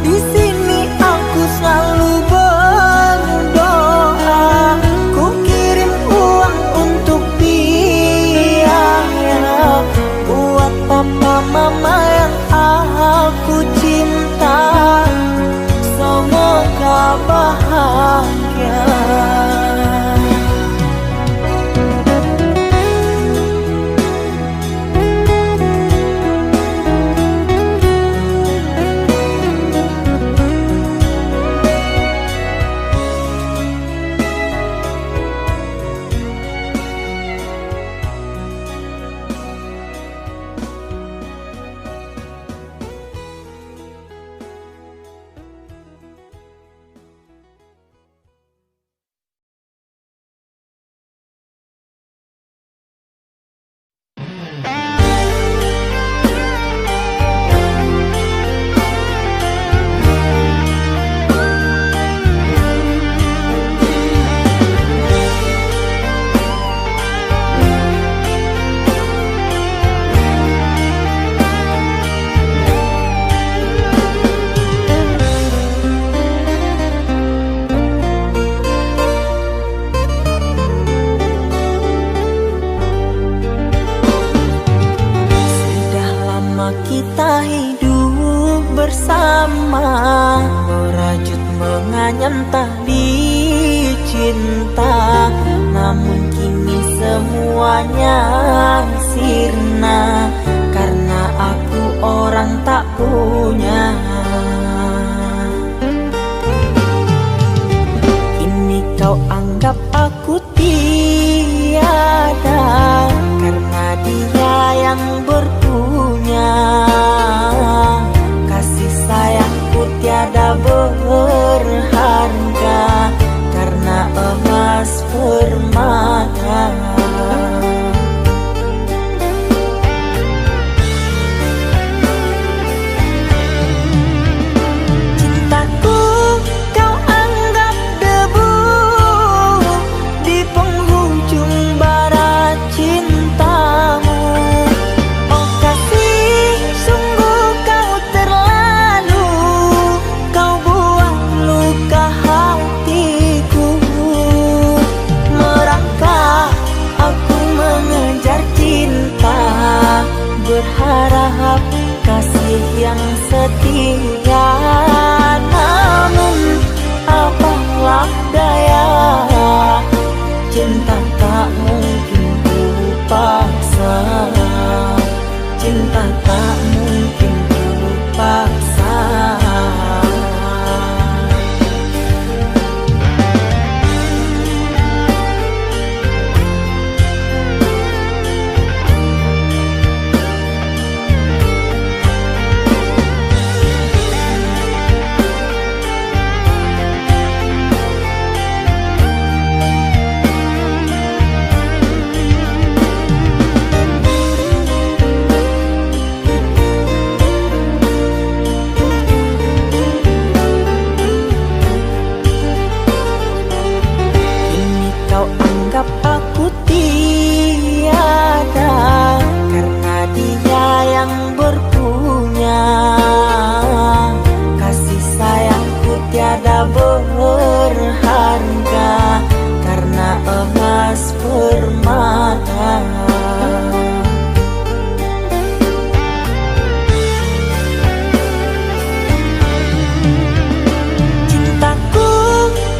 Di sini aku selalu berdoa. Ku kirim uang untuk biaya buat papa mama yang aku cinta. Semoga bahagia. Kita hidup bersama, merajut menganyam tali cinta. Namun kini semuanya sirna, karena aku orang tak punya. Kini kau anggap aku tiada, karena dia yang berpunya. berharap kasih yang setia. Namun apalah daya, cinta tak mungkin ku paksa. Cinta tak mungkin ku paksa. Berharga karena emas permata. Cintaku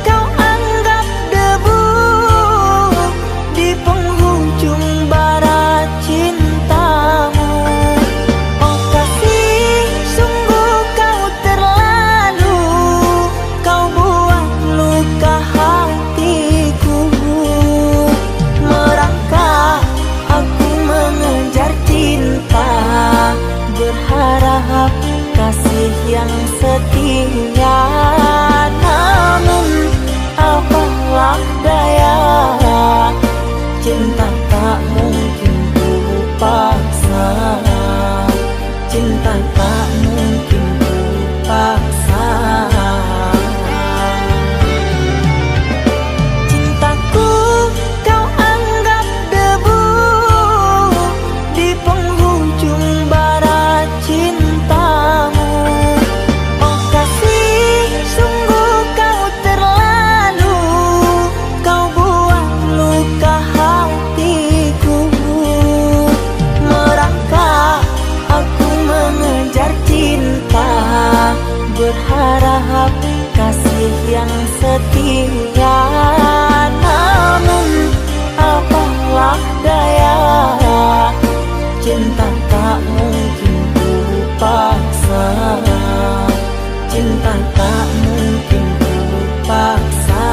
kau anggap debu di penghujung bara cintamu. Oh kasih, sungguh kau terlalu, kau buat luka hatiku. Merangkak aku mengejar cinta, berharap kasih yang setia. Namun apalah daya, cinta tak mungkin ku paksa. Cinta tak mungkin ku paksa. Cintaku kau anggap debu di penghujung bara cintamu. Oh kasih, sungguh kau terlalu, kau buat luka hatiku. Merangkak aku mengejar cinta, berharap kasih yang setia. Namun apalah daya, cinta tak mungkin ku paksa. Cinta tak mungkin ku paksa.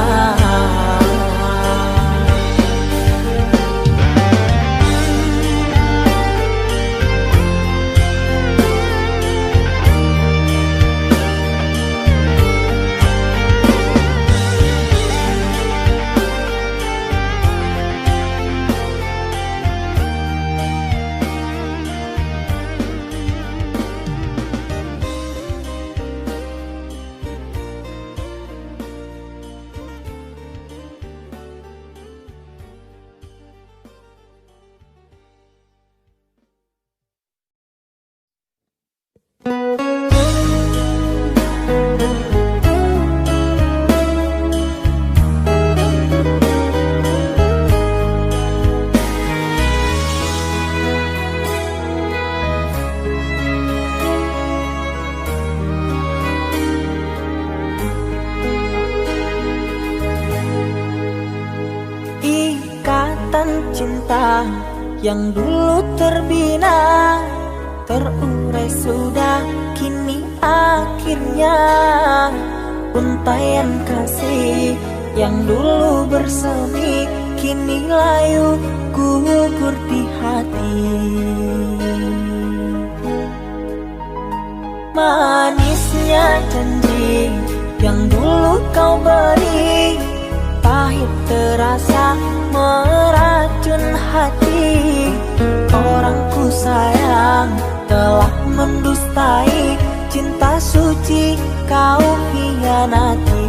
Ikatan cinta yang dulu terbina, terurai sudah kini akhirnya. Untaian kasih yang dulu bersemi, kini layu gugur di hati. Manisnya janji yang dulu kau beri, pahit terasa meracun hati. Orang ku sayang telah mendustai, cinta suci kau hianati.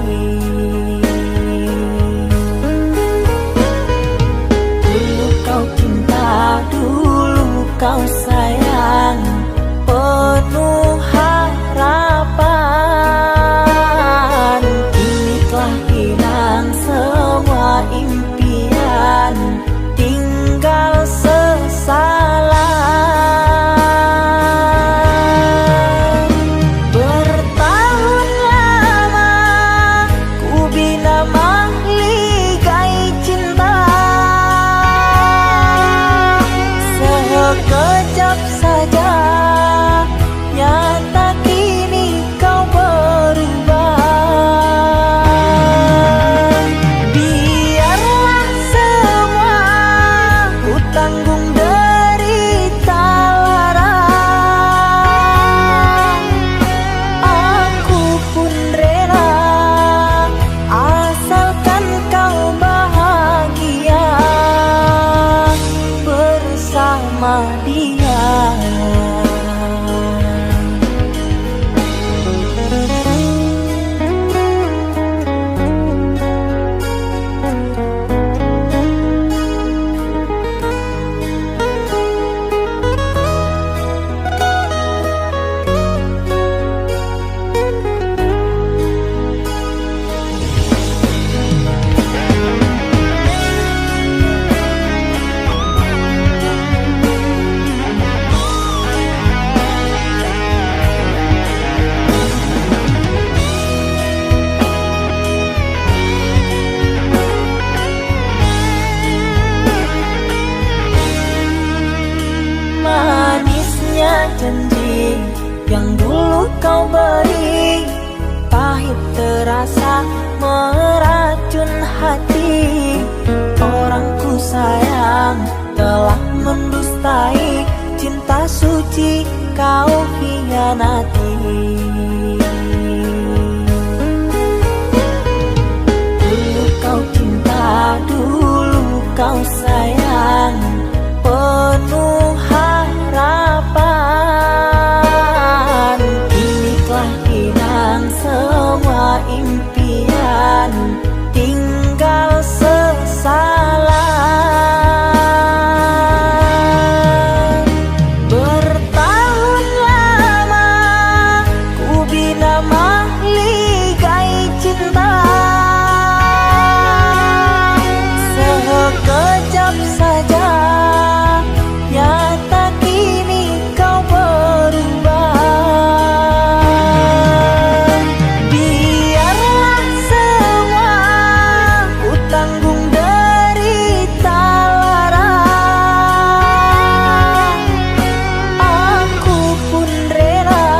Dulu kau cinta, dulu kau sayang, penuh harapan. Kini telah hilang semua impian, tinggal sesalan. hanya janji yang dulu kau beri, pahit terasa meracun hati. Orang ku sayang telah mendustai cinta suci kau hianati. Dulu kau cinta, dulu kau sayang, penuh harapan. Kini telah hilang semua impian, tinggal sesalan. Bertahun lama ku bina mahligai cinta, sekejap saja nyata kini kau berubah. Biarlah semua ku tanggung derita lara, aku pun rela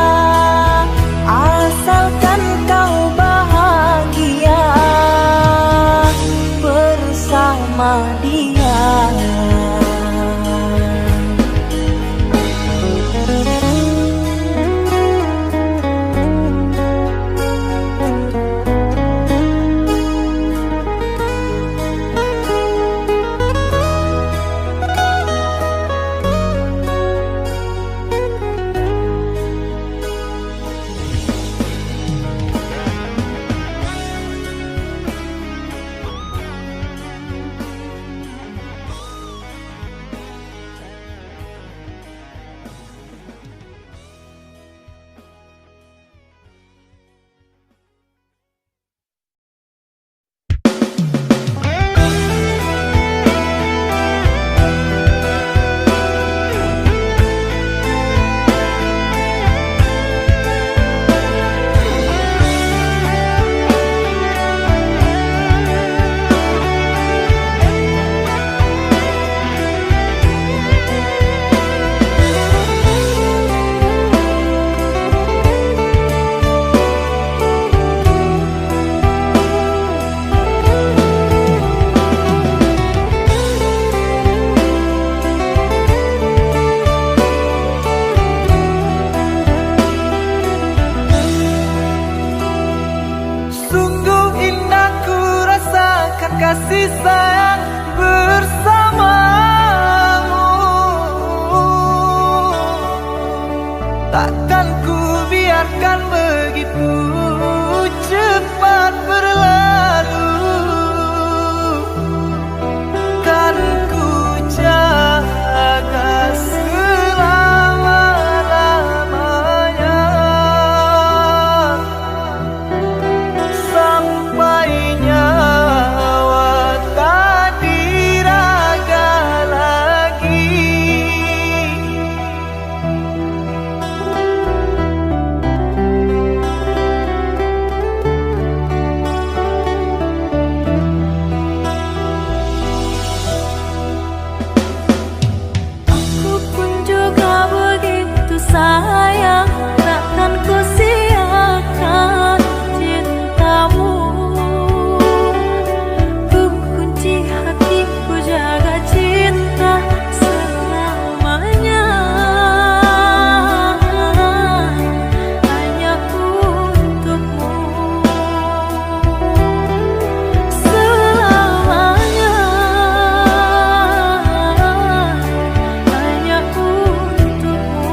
asalkan kau bahagia bersama dia. Sungguh indah ku rasakan kasih sayang bersamamu. Takkan ku biarkan begitu cepat berlalu. Kan ku jaga selama-lamanya sampai nyawa tak diraga lagi. Aku pun juga begitu sayang, takkan ku sia-siakan cintamu. Ku kunci hati, ku jaga cinta selamanya, hanya untukmu. Selamanya hanya untukmu.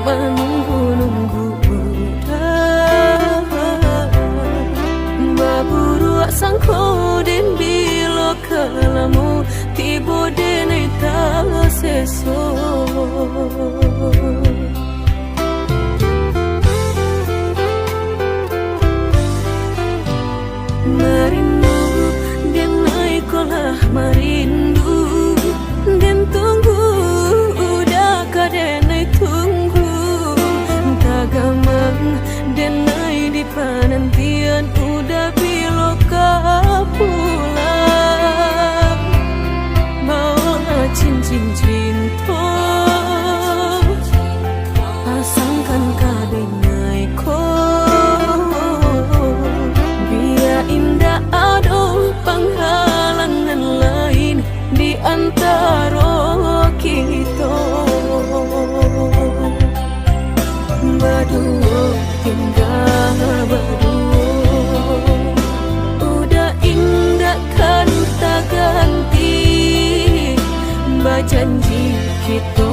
menunggu-nunggu udah baburu sangko den bilo kalamu tibo denai talo seso merindu denai kolah merindu den tunggu udah kadenai tunggu tagamang denai di penantian udah biloka pulang mau cincin cinta pasangkan kadenai ko biar indah ada penghalangan lain di antara kita berdua tinggal berdua udah indah kan tak ganti berjanji kita